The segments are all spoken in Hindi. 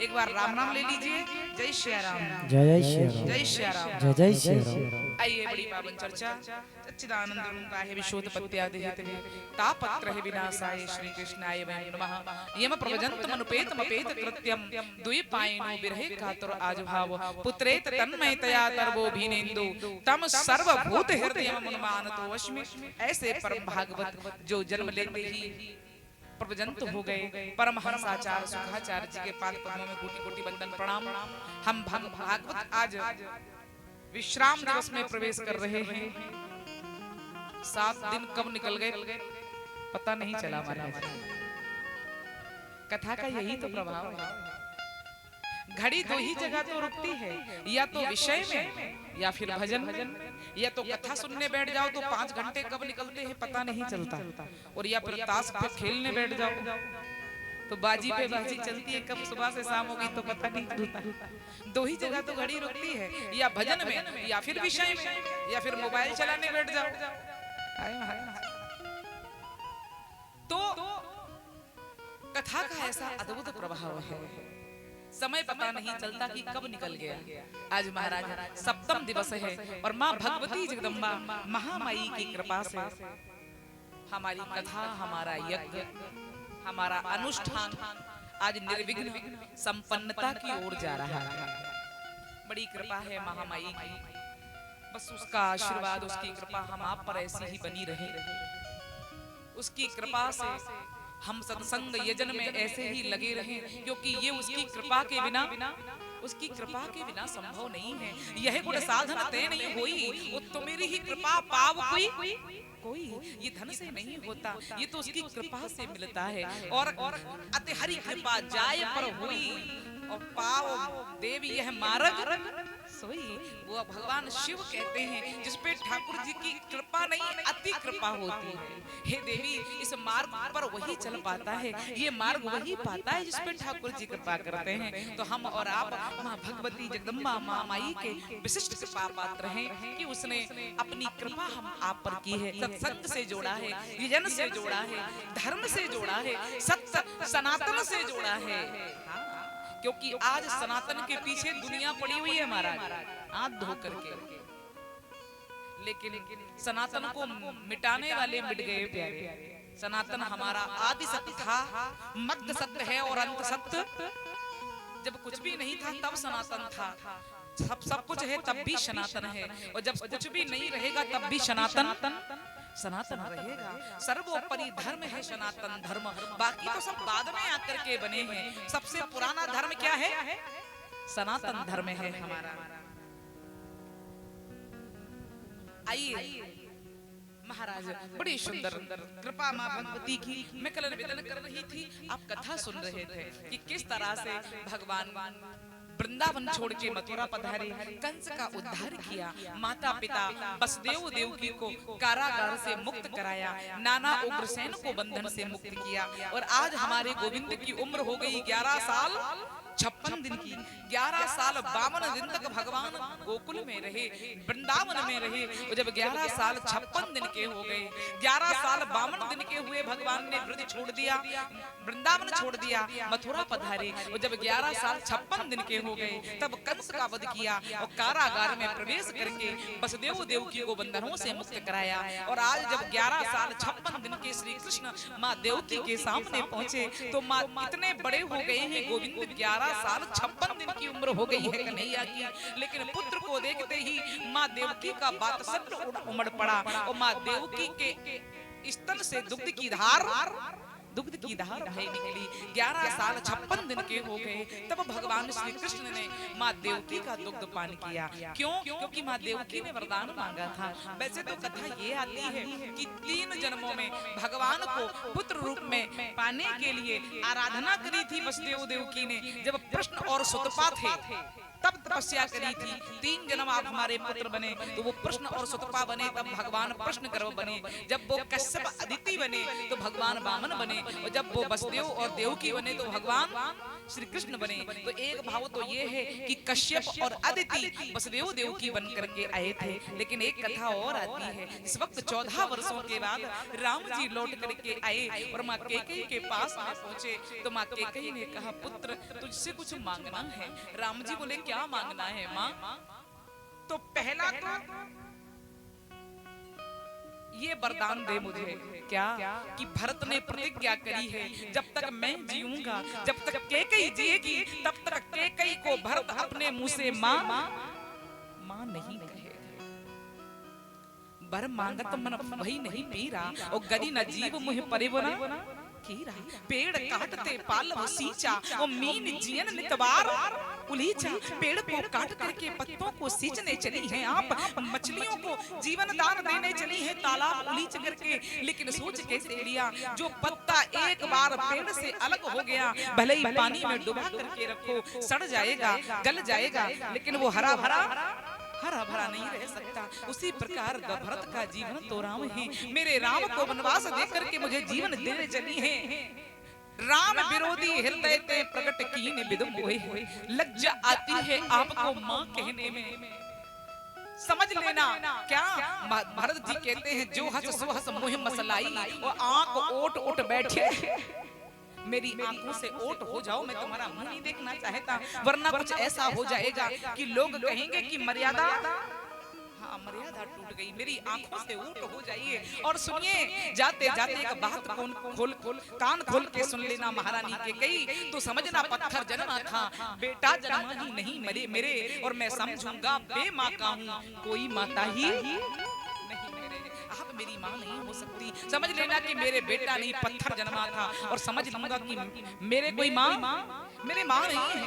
एक बार राम नाम ले लीजिए। जय श्री राम, जय जय श्री राम, जय श्री राम, जय जय श्री राम। आइए बड़ी पावन चर्चा सच्चिदानंद रूपा है विशोधपत्यादि हेतवे तापत्र है विनाशाय श्री कृष्णाय वयं नमः। यम प्रवजंत मनुपेत मपेत कृत्यम द्विपायनो विरहे कातर आजुभाव पुत्रेत तन्मयतया तरवो भीनेन्दु तम सर्वभूत हृदय मनुमानतो वश्मि। ऐसे परम भागवत जो जन्म लेते ही प्रवजंत हो गए परमहंसाचार्य सुखाचार्य जी के पाद पद्मों में कोटि कोटि वंदन प्रणाम। हम भागवत आज विश्राम दिवस में प्रवेश कर रहे हैं। 7 दिन कब निकल गए पता नहीं चला महाराज। कथा का यही तो प्रभाव है। घड़ी दो ही जगह तो रुकती है, या तो विषय में या फिर भजन में। या तो कथा सुनने बैठ जाओ तो 5 घंटे कब निकलते हैं पता नहीं चलता, और या फिर ताश पे खेलने बैठ जाओ तो बाजी पे बाजी चलती है, कब सुबह से शाम होगी तो पता नहीं चलता। दो ही जगह तो घड़ी रुकती है, या भजन में या फिर विषय में या फिर मोबाइल चलाने बैठ जाओ। तो कथा का ऐसा अद्भुत प्रभाव है, समय पता नहीं चलता कि कब निकल गया। आज महाराज सप्तम दिवस है और माँ भगवती जगदम्बा महामाई की कृपा से हमारी कथा, हमारा यज्ञ, हमारा अनुष्ठान आज निर्विघ्न संपन्नता की ओर जा रहा है। बड़ी कृपा है महामाई की, बस उसका आशीर्वाद, उसकी कृपा हम आप पर ऐसी ही बनी रहे। उसकी कृपा से हम सत्संग यजन में ऐसे ही लगे रहे, क्योंकि ये उसकी कृपा के बिना, उसकी कृपा के बिना संभव नहीं है। यह गुण साधन ते नहीं होई, वो तो मेरी ही कृपा पाव कोई। ये धन से नहीं होता, ये तो उसकी कृपा से मिलता है। और अति हरि कृपा जाय पर हुई, और पाव देवी यह मार्ग सोई। वो भगवान शिव कहते हैं जिसपे ठाकुर जी की कृपा नहीं अति कृपा होती है। हे देवी, इस मार्ग पर वही चल पाता है, ये मार्ग वही पाता है जिसपे ठाकुर जी कृपा करते हैं। तो हम और आप माँ भगवती जगदम्बा माँ माई के विशिष्ट कृपा पात्र हैं कि उसने अपनी कृपा हम आप पर की है। सत्संग से जोड़ा है, यजन से जोड़ा है, धर्म से जोड़ा है, सत्य सनातन से जोड़ा है। क्योंकि आज सनातन के पीछे दुनिया पड़ी हुई है महाराज, हाथ धो करके, लेकिन सनातन को मिटाने वाले मिट गए प्यारे। सनातन हमारा आदि सत्य था, मध्य सत्य है और अंत सत्य। जब कुछ भी नहीं था तब सनातन था, सब कुछ है तब भी सनातन है, और जब कुछ भी नहीं रहेगा तब भी सनातन रहेगा। सर्वोपरि धर्म है सनातन धर्म, बाकी तो सब बाद में आकर के बने हैं। सबसे पुराना धर्म क्या है? सनातन धर्म है हमारा। आइए महाराज, बड़ी सुंदर कृपा माँ भगवती की मैं कल निवेदन कर रही थी, आप कथा सुन रहे थे कि किस तरह से भगवान वृंदावन छोड़ के मथुरा पधारे, कंस का उद्धार किया, माता पिता वसुदेव देवकी को कारागार से मुक्त कराया, नाना उग्रसेन को बंधन से मुक्त किया, और आज हमारे गोविंद की उम्र हो गई 11 साल 56 दिन की। 11 साल 52 दिन तक भगवान गोकुल में रहे, वृंदावन में रहे, और जब 11 साल 56 दिन के हो गए, 11 साल 52 दिन के हुए, भगवान ने ब्रज छोड़ दिया, वृंदावन छोड़ दिया, मथुरा पधारे, और जब 11 साल 56 दिन के हो गए तब कंस का वध किया और कारागार में प्रवेश करके वसुदेव देवकी को बंधनों से मुक्त कराया। और आज जब 11 साल 56 दिन के श्री कृष्ण माँ देवकी के सामने पहुंचे तो माँ इतने बड़े हो गए हैं, गोविंद 11 साल 56 दिन की उम्र हो गई है कन्हैया की, लेकिन पुत्र को देखते ही माँ देवकी का वात्सल्य उमड़ पड़ा, और माँ देवकी के स्तन से दुग्ध की धार बह निकली। 11 साल 56 दिन के हो गए तब भगवान श्री कृष्ण ने माँ देवकी का दुग्ध पान किया। क्यों? क्योंकि माँ देवकी ने वरदान मांगा था। वैसे तो कथा ये आती है कि 3 जन्मों में भगवान को पुत्र रूप में पाने के लिए आराधना करी थी वसुदेव देवकी ने। जब प्रश्न और सुतपा थे तब तपस्या करी थी, 3 जन्म आप हमारे पुत्र बने, तो वो प्रश्न और सुतपा बने, तब भगवान प्रश्न गर्भ बने। जब वो कश्यप अदिति बने तो भगवान वामन बने, और जब वो वसुदेव और देवकी बने तो भगवान श्री कृष्ण बने। तो एक भाव तो ये है कि कश्यप और अदिति वसुदेव देव की बन करके आए थे। लेकिन एक कथा और आती है, इस वक्त 14 वर्षों के बाद राम जी लौट करके आए और माँ कैकेयी के पास में पहुंचे। तो माँ कैकेयी ने कहा, पुत्र तुझसे कुछ मांगना है। राम जी बोले, क्या मांगना है माँ? तो पहला तो ये वरदान दे मुझे, क्या कि भरत ने प्रतिज्ञा करी है, जब तक मैं जीऊंगा, जब तक कैकेयी जिएगी, तब तक कैकेयी को भरत अपने मुंह से मां मां नहीं कहेगा। बर मांगत मन वही नहीं पीरा, और गदी न जीव मुह परिवना कीरा। पेड़ काटते पालव सींचा, और मीन जियन नितवार उलीचा। पेड़ को काट करके पत्तों को सींचने चली हैं आप, मछलियों को जीवन दान देने चली हैं तालाब उलीच करके। लेकिन सोच कैसे लिया, जो पत्ता एक बार पेड़ से अलग हो गया, भले ही पानी में डुबा करके रखो, सड़ जाएगा, गल जाएगा, लेकिन वो हरा भरा नहीं रह सकता। उसी प्रकार भरत का जीवन तो राम है। मेरे राम को वनवास देकर के मुझे जीवन देने चली है। राम विरोधी हृदय ते प्रकट कीन विदुम होए। लज्जा आती है आपको मां कहने में, समझ लेना। क्या भरत जी कहते हैं, जो हंस सो हंस मुँह मसलाई, और आंख ओट उठ बैठे। मेरी आंखों से ओट हो जाओ, मैं तुम्हारा मुंह नहीं देखना चाहता, वरना कुछ ऐसा हो जाएगा कि लोग कहेंगे कि मर्यादा, हाँ मर्यादा टूट गई, मेरी आंखों से ओट हो जाइए। और सुनिए, जाते जाते एक बात कान खोल के सुन लेना महारानी के कई, तो समझना पत्थर जन्मा था, बेटा जन्मा ही नहीं मेरे, और मैं समझूंगा बेमां का हूँ, कोई माता ही आप मेरी मां नहीं हो सकती। समझ लेना कि मेरे बेटा नहीं, पत्थर जन्मा था, और समझ लूंगा कि मेरे कोई मां मेरे मां नहीं है।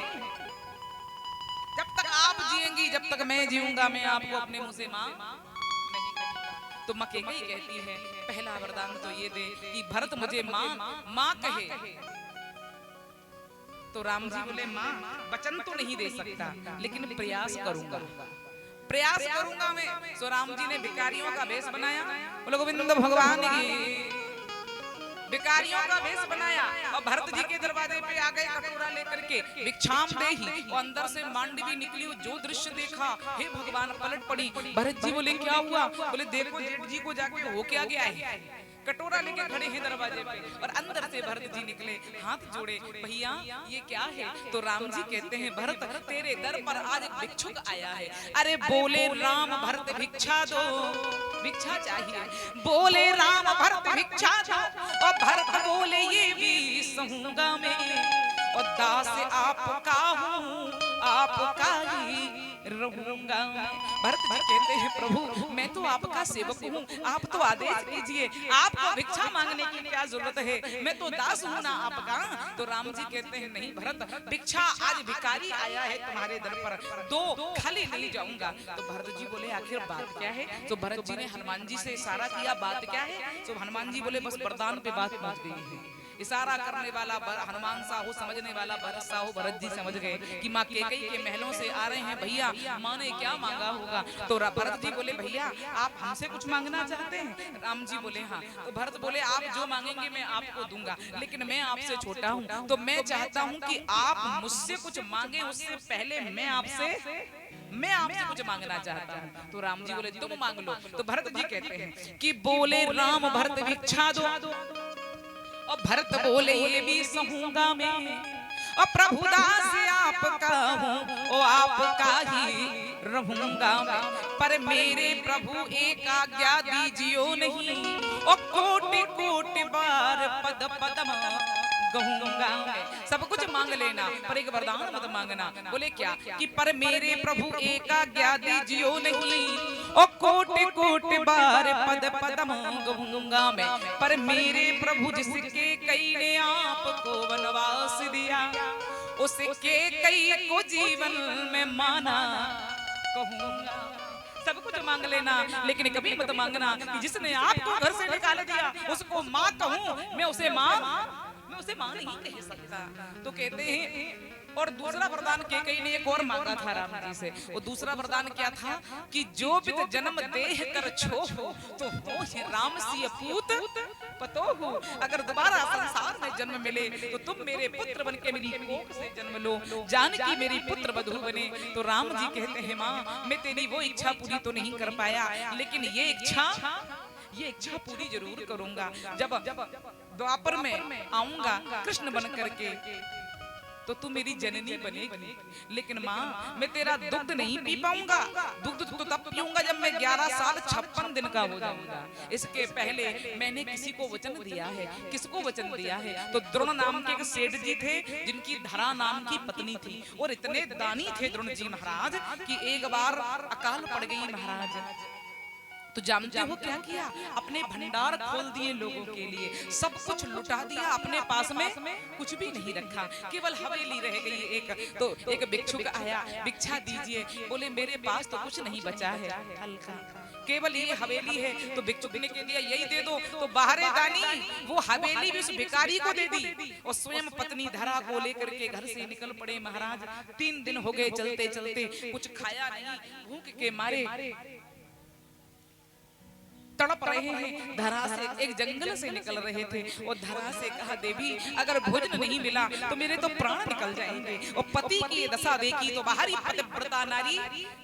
जब तक आप जिएंगी, जब तक मैं जीऊंगा, मैं आपको अपने मुंह से मां नहीं कहूंगा। तो मां कैकेयी कहती है, पहला वरदान तो ये दे कि भरत मुझे मां कहे। तो राम जी बोले, मां वचन तो नहीं दे सकता, लेकिन प्रयास करूंगा मैं। सो राम जी ने भिखारियों का वेश बनाया, बोले गोविंद भगवान की, भिखारियों का वेश बनाया, और भरत जी के दरवाजे पे आ गए कटोरा लेकर के, भिक्षाम देहि, और अंदर से मांडवी निकली। जो दृश्य देखा, हे भगवान, पलट पड़ी। भरत जी बोले, क्या हुआ? बोले, देखो जेठ जी को जाके हो क्या गया है। कटोरा लेके खड़े हैं दरवाजे पे, और अंदर से भरत जी निकले, हाथ जोड़े, भैया ये क्या है? तो राम जी कहते हैं, भरत तेरे दर पर आज एक भिक्षुक आया है। अरे बोले राम, भरत भिक्षा दो, भिक्षा चाहिए। बोले राम, भरत भिक्षा दो, और भरत बोले ये भी सहूंगा मैं, और दास आपका हूँ, आपका ही रहूंगा। भरत जी कहते हैं, प्रभु मैं तो आपका सेवक हूँ, आप तो आदेश कीजिए, आपको भिक्षा मांगने की क्या जरूरत है, मैं तो दास हूँ ना आपका। तो राम जी कहते हैं, नहीं भरत, भिक्षा आज भिखारी आया है तुम्हारे दर पर, दो खाली नहीं जाऊंगा। तो भरत जी बोले, आखिर बात क्या है? तो भरत जी ने हनुमान जी से इशारा किया, बात क्या है? तो हनुमान जी बोले, बस वरदान पे बात पहुंच गई है। इशारा करने वाला हनुमान साहू, समझने वाला भरत साहू। भरत जी समझ गए कि माँ कैकेयी के महलों से आ रहे हैं, भैया माँ ने क्या मांगा होगा। तो भरत जी बोले, भैया आप हमसे कुछ मांगना चाहते हैं? राम जी बोले, हाँ। तो भरत बोले, आप जो मांगेंगे मैं आपको दूंगा, लेकिन मैं आपसे छोटा हूँ, तो मैं चाहता हूँ कि आप मुझसे कुछ मांगे, उससे पहले मैं आपसे कुछ मांगना चाहता हूँ। तो राम जी बोले, तुम मांग लो। तो भरत जी कहते हैं कि बोले राम, भरत भिक्षा दो, और भरत बोले ये भी सहूंगा मैं, और प्रभुदास आपका हूँ, ओ आपका ही रहूंगा मैं। पर मेरे प्रभु एक आज्ञा दीजियो नहीं, और कोटि कोटि बार पद पदम कहूंगा मैं। सब कुछ मांग लेना, पर एक वरदान मत मांगना। बोले क्या? कि पर मेरे प्रभु एक आज्ञा दीजियो नहीं, और कोटि कोटि बार पद पदम कहूंगा मैं। पर मेरे प्रभु जिसके कई ने आपको वनवास दिया, उसके कई को जीवन में माना कहूंगा। सब कुछ मांग लेना, लेकिन कभी मत मांगना कि जिसने आपको घर से निकाल दिया उसको माँ कहूं, मैं उसे माँ नहीं कह सकता। तो कहते हैं, और दूसरा वरदान कैकेयी ने एक और मांगा था राम जी से। वो दूसरा वरदान क्या था कि जो बिद जन्म देह कर छोहु तो होहि राम सिय पूत पतोहु। अगर दोबारा संसार में जन्म मिले तो तुम मेरे पुत्र बन के मेरी कोख से जन्म लो, जानकी मेरी पुत्र वधू बने। तो राम जी कहते हैं माँ मैं तेरी वो इच्छा पूरी तो नहीं कर पाया, लेकिन ये इच्छा पूरी जरूर करूंगा। जब द्वापर में आऊंगा कृष्ण बन करके तो तू मेरी जननी बनेगी, लेकिन माँ मैं तेरा दुग्ध नहीं पी पाऊंगा। दुग्ध तो तब पीऊंगा जब मैं 11 साल 56 दिन का हो जाऊंगा। इसके पहले मैंने किसी को वचन दिया है। किसको वचन दिया है? तो द्रोण नाम के एक सेठ जी थे जिनकी धरा नाम की पत्नी थी, और इतने दानी थे द्रोण जी महाराज कि एक बार अकाल पड़ गई महाराज। तो जानते हो क्या किया? अपने भंडार खोल दिए लोगों के लिए, सब कुछ लुटा दिया, अपने पास में कुछ भी नहीं रखा, केवल हवेली रह गई एक। तो एक भिक्षुक आया, भिक्षा दीजिए। बोले मेरे पास तो कुछ नहीं बचा है, हल्का केवल ये हवेली है। तो भिक्षुक ने कह दिया यही दे दो। तो बाहरे दानी वो हवेली भी उस भिखारी को दे दी और स्वयं पत्नी धरा को लेकर के घर से निकल पड़े महाराज। 3 दिन हो गए चलते चलते, कुछ खाया नहीं, भूख के मारे तड़प रहे हैं। धरा से एक जंगल से निकल रहे थे और धरा से कहा देवी अगर भोजन नहीं मिला तो मेरे तो प्राण निकल जाएंगे। और पति की दशा देखी तो बाहरी पतिव्रता नारी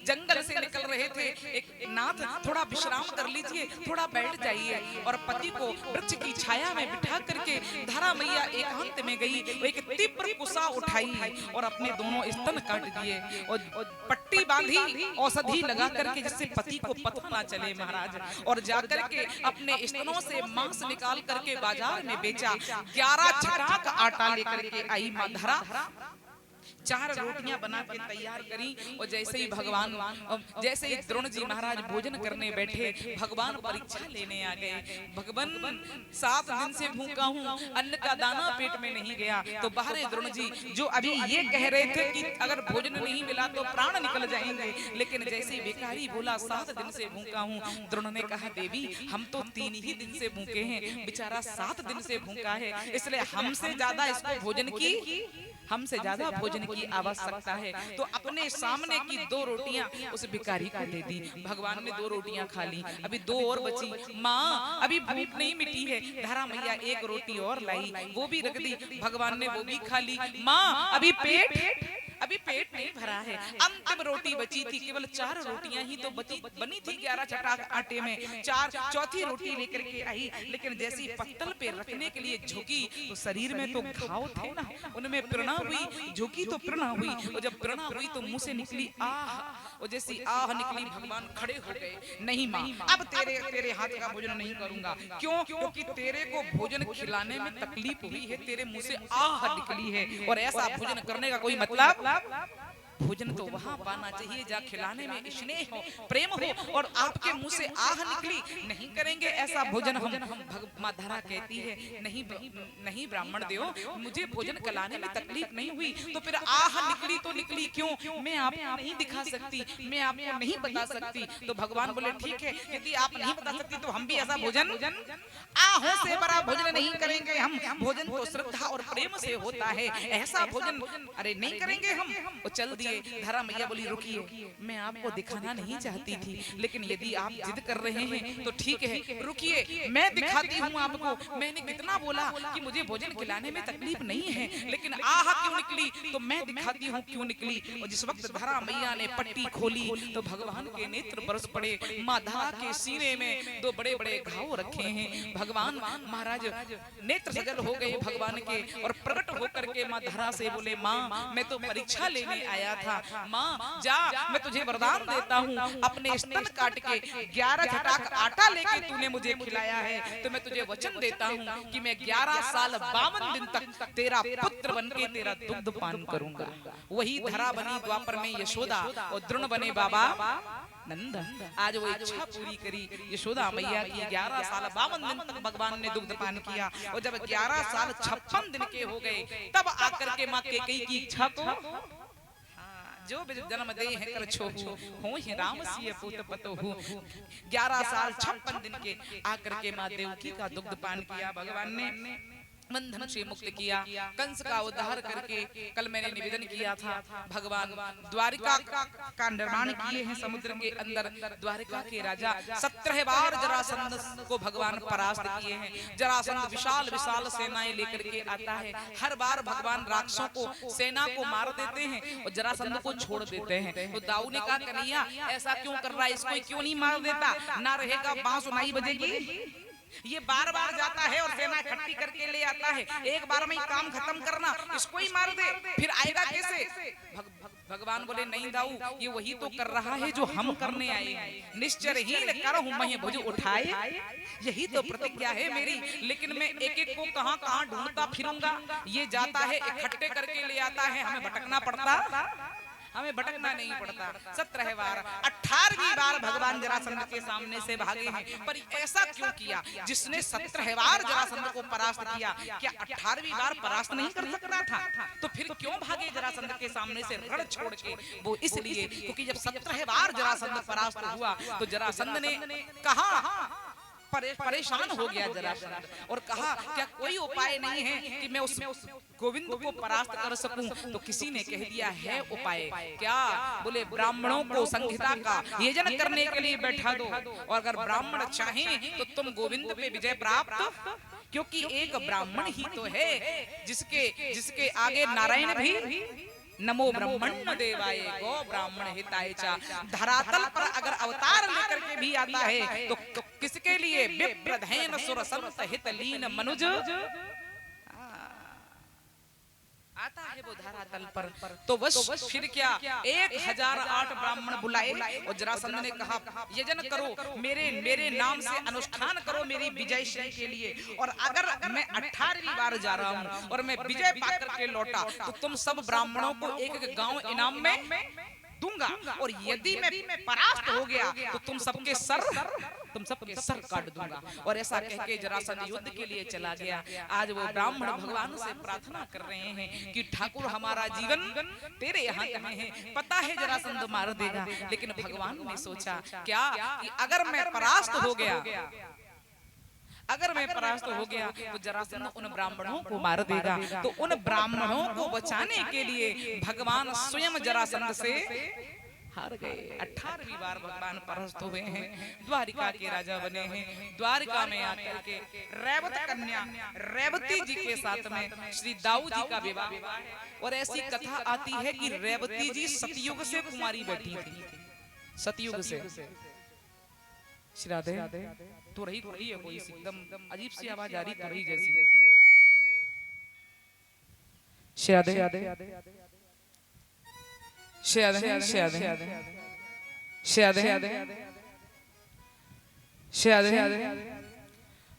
जंगल से निकल रहे थे। एक नाथ थोड़ा विश्राम कर लीजिए, थोड़ा बैठ जाइए। और पति को वृक्ष की छाया में बिठा करके धरा मैया एकांत में गई, एक तीव्र कुसा उठाई और अपने दोनों स्तन काट दिए और पट्टी बांधी, औषधि लगा करके जिससे पति को पता ना चले महाराज। और करके अपने स्तनों से मांस निकाल करके बाजार में बेचा। 11 छटाक आटा लेकर के आई मां धरा, 4 रोटियां बना के तैयार करी। और जैसे ही जैसे ही द्रोण जी महाराज भोजन करने बैठे, भगवान परीक्षा लेने आ गए। भगवान 7 दिन से भूखा हूँ, अन्न का दाना पेट में नहीं गया। तो बाहरे द्रोण जी जो अभी ये कह रहे थे कि अगर भोजन नहीं मिला तो प्राण निकल जाएंगे, लेकिन जैसे ही भिखारी बोला 7 दिन से भूखा हूँ, द्रोण ने कहा देवी हम तो 3 ही दिन से भूखे हैं, बेचारा 7 दिन से भूखा है, इसलिए हमसे ज्यादा इसको हमसे ज्यादा भोजन की आवश्यकता है। तो अपने सामने की 2 रोटियां उस भिखारी को दे दी। भगवान ने 2 रोटियां खा ली, अभी 2 और बची। माँ अभी भूख नहीं मिटी है। धरा मैया 1 रोटी और लाई, वो भी रख दी। भगवान ने वो भी खा ली। माँ अभी पेट नहीं भरा है, अंतिम रोटी बची थी। केवल 4 रोटियां ही तो बनी थी 11 छटाक आटे में। 4चौथी रोटी लेकर के आई, लेकिन जैसी पत्तल पे रखने के लिए झुकी तो शरीर में तो घाव थे ना, उनमें प्रणा हुई। झुकी तो प्रणा हुई, और जब प्रणा हुई तो मुंह से निकली आह, और जैसी आह निकली भगवान खड़े हो गए। नहीं माँ अब तेरे हाथ का भोजन नहीं करूंगा। क्यों? क्योंकि तेरे को भोजन खिलाने में तकलीफ हुई है, तेरे मुंह से आह निकली है, और ऐसा भोजन करने का कोई मतलब। भोजन तो वहाँ पाना चाहिए जहाँ खिलाने में स्नेह हो, प्रेम हो, और आपके मुंह से आह निकली। नहीं करेंगे ऐसा भोजन हम। मां धरा कहती है नहीं ब्राह्मण देव, मुझे भोजन खिलाने में तकलीफ नहीं हुई, तो फिर आह निकली तो निकली क्यों? मैं आपको नहीं दिखा सकती, मैं आपको नहीं बता सकती। तो भगवान बोले ठीक है, यदि आप नहीं बता सकती तो हम भी ऐसा भोजन आहों से बड़ा भोजन नहीं करेंगे हम। भोजन तो श्रद्धा और प्रेम से होता है, ऐसा भोजन अरे नहीं करेंगे हम। चल दिए। धरा मैया बोली रुकिए, मैं आपको दिखाना नहीं चाहती थी, लेकिन यदि आप जिद कर रहे हैं तो ठीक है, रुकिए मैं दिखाती हूँ आपको। मैंने कितना बोला कि मुझे भोजन खिलाने में तकलीफ नहीं है, लेकिन आह क्यों निकली तो मैं दिखाती हूँ क्यों निकली। और जिस वक्त धरा मैया ने पट्टी खोली तो भगवान के नेत्र बरस पड़े। माँ धरा के सीने में 2 बड़े-बड़े घाव रखे हैं। भगवान महाराज नेत्र सजल हो गए भगवान के, और प्रकट होकर के माँ धरा से बोले माँ मैं तो परीक्षा लेने आया था, माँ जा मैं तुझे वरदान देता हूँ, अपने स्तन काट के 11 छटाक आटा लेके तूने मुझे खिलाया है, तो मैं तुझे वचन देता हूँ कि मैं 11 साल 52 दिन तक तेरा पुत्र बनके तेरा दुग्ध पान करूंगा। वही धरा बनी द्वापर में यशोदा, और द्रोण बने बाबा नंदन। आज वो इच्छा पूरी करी यशोदा मैया की। 11 साल 52 दिन तक भगवान ने दुग्ध पान किया, और जब 11 साल 56 दिन के हो गए तब आकर के माँ कैकेयी की इच्छा को जो जन्म दे है कर छोहु होहि राम सिय पूत पतोहु। 11 साल 56 दिन के आकर के माँ देवकी का दुग्ध पान किया भगवान ने। बंधन से मुक्त किया, कंस का उद्धार करके कल मैंने निवेदन किया था भगवान द्वारिका का निर्माण किए हैं समुद्र के अंदर। द्वारिका के राजा 17 बार जरासंध को भगवान परास्त किए हैं। जरासंध विशाल विशाल सेनाएं लेकर के आता है, हर बार भगवान राक्षसों को सेना को मार देते हैं और जरासंध को छोड़ देते हैं। तो दाऊ ने कहा कन्हैया ऐसा क्यों कर रहा है, इसको क्यों नहीं मार देता, ना रहेगा बांसुरी नहीं बजेगी। ये बार बार जाता है और सेना इकट्ठी करके ले आता है, एक बार में ही काम खत्म करना, इसको ही मार दे, फिर आएगा कैसे। भगवान बोले नहीं दाऊ, ये वही तो कर रहा है जो हम करने आए हैं। निश्चरहीन करहु महि भुज उठाए, यही तो प्रतिज्ञा है मेरी। लेकिन मैं एक एक को कहां कहां ढूंढता फिरूंगा, ये जाता है इकट्ठे करके ले आता है, हमें भटकना पड़ता, हमें भटकना नहीं पड़ता। 17 बार 18वीं बार भगवान जरासंध के सामने से भागे हैं। पर ऐसा क्यों किया, जिसने 17 बार जरासंध को परास्त किया, क्या 18वीं बार परास्त नहीं कर सकता था? तो फिर क्यों भागे जरासंध के सामने से रण छोड़ के? वो इसलिए क्योंकि जब 17 बार जरासंध परास्त हुआ तो जरासंध ने कहा, परेशान हो गया जरासंध और कहा क्या कोई उपाय नहीं है कि मैं उस गोविंद को परास्त कर सकूं? तो किसी ने कह दिया है उपाय। क्या? बोले ब्राह्मणों को संहिता का यजन करने के लिए बैठा दो, और अगर ब्राह्मण चाहें तो तुम गोविंद पे विजय प्राप्त, क्योंकि एक ब्राह्मण ही तो है जिसके आगे नारायण भी नमो ब्रह्मण्य देवाय गो ब्राह्मण हिताय चा, धरातल पर अगर अवतार लेकर के भी आता है तो किसके लिए? विप्रधैन सुर संत हित लीन मनुज आता है वो धरातल पर। तो बस फिर क्या 1008 ब्राह्मण बुलाए और जरासंध ने कहा यजन करो, मेरे नाम से अनुष्ठान करो मेरी विजय श्री के लिए, और अगर मैं 18वीं बार जा रहा हूँ और मैं विजय पाकर के लौटा तो तुम सब ब्राह्मणों को एक एक गांव इनाम में दूंगा, और यदि मैं परास्त हो गया तो तुम सबके सर काट दूंगा। और ऐसा कह के जरासंध युद्ध के लिए चला गया। आज वो ब्राह्मण भगवान से प्रार्थना कर रहे हैं कि ठाकुर हमारा जीवन तेरे हाथ में है, पता है जरासंध मार देगा, लेकिन भगवान ने सोचा क्या कि अगर मैं परास्त हो गया तो जरासंध उन ब्राह्मणों को मार देगा। तो उन ब्राह्मणों को बचाने के लिए भगवान स्वयं जरासंध से हार गए। 18वीं बार भगवान परास्त हुए हैं, द्वारिका के राजा बने हैं। द्वारिका में आकर के रेवत कन्या रेवती जी के साथ में श्री दाऊ जी का विवाह, और ऐसी कथा आती है कि रेवती जी सतयुग से कुमारी बैठी थी, सतयुग से। श्री राधे तो रही है कोई एकदम अजीब सी आवाज आ रही, तो रही जैसी। श्री राधे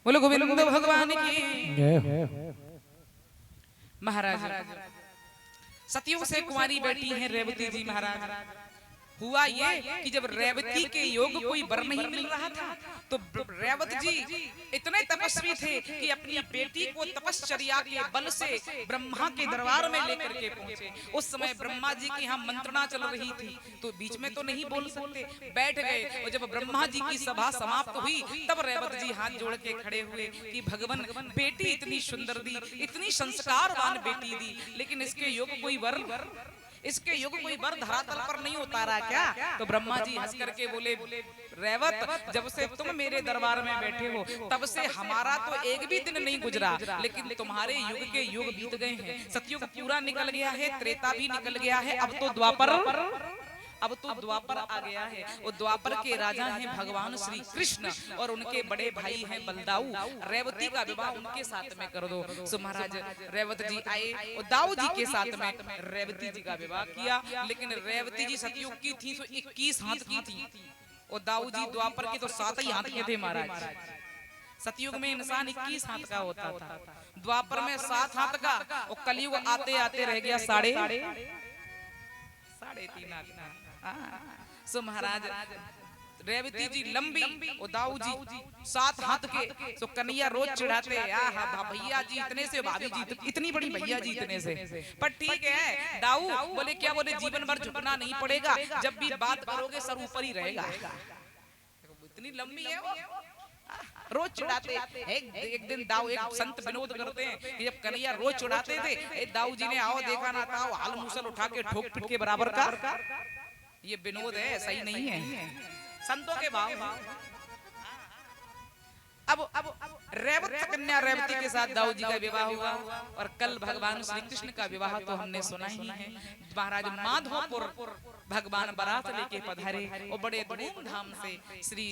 बोलो गोविंद भगवान की। महाराज सतयुग से कुमारी बैठी हैं रेवती जी। महाराज हुआ ये कि जब रेवती के योग कोई वर नहीं मिल रहा था तो रेवत जी इतने तपस्वी थे कि अपनी बेटी को तपश्चर्या के बल से ब्रह्मा के दरबार में लेकर के पहुंचे। उस समय ब्रह्मा जी की यहाँ मंत्रणा चल रही थी, तो बीच में तो नहीं बोल सकते, बैठ गए। और जब ब्रह्मा जी की सभा समाप्त हुई तब रेवत जी हाथ जोड़ के खड़े हुए कि भगवान बेटी इतनी सुंदर दी, इतनी संस्कारवान बेटी दी, लेकिन इसके योग कोई वर धरातल पर नहीं उतारा क्या? तो ब्रह्मा जी हंस करके बोले रेवत जब से तुम मेरे दरबार में बैठे हो तब से हमारा तो एक भी दिन नहीं गुजरा, लेकिन तुम्हारे युग के युग बीत गए हैं। सतयुग पूरा निकल गया है, त्रेता भी निकल गया है, अब तो द्वापर आ गया है। और द्वापर के राजा हैं भगवान श्री कृष्ण और उनके बड़े भाई हैं बलदाऊ। रेवती का विवाह उनके साथ में कर दो। सो महाराज रेवत जी आए और दाऊ जी के साथ में रेवती जी का विवाह किया, लेकिन रेवती जी सतयुग की थी तो 21 हाथ की थी और दाऊ जी द्वापर की तो 7 ही हाथ के थे। महाराज सतयुग में इंसान 21 हाथ का होता था, द्वापर में 7 हाथ का, और कलयुग आते आते रह गया साढ़े 3.5 हाथ का। सो महाराज रेवती जी लंबी और दाऊ जी 7 हाथ के। तो कन्हैया रोज चिढ़ाते भैया जी इतने से, भाभी जी इतनी बड़ी, भैया जी इतने से। पर ठीक है दाऊ बोले क्या बोले जीवन भर झुकना नहीं पड़ेगा, जब भी बात करोगे सर ऊपर ही रहेगा। इतनी लंबी है वो, रोज चिढ़ाते। एक दिन दाऊ एक संत विनोद करते हैं कि जब कन्हैया रोज चिढ़ाते थे, दाऊ जी ने आओ देखा ना था, हाल मूसल उठा के ठोक पीट के बराबर का। ये विनोद है, सही नहीं है, संतों के भाव। अब रेवत कन्या रेवती के साथ दाऊ जी का विवाह हुआ और कल भगवान श्री कृष्ण का विवाह तो हमने सुना ही है। महाराज माधोपुर भगवान बारात लेके पधारे और बड़े धूमधाम से श्री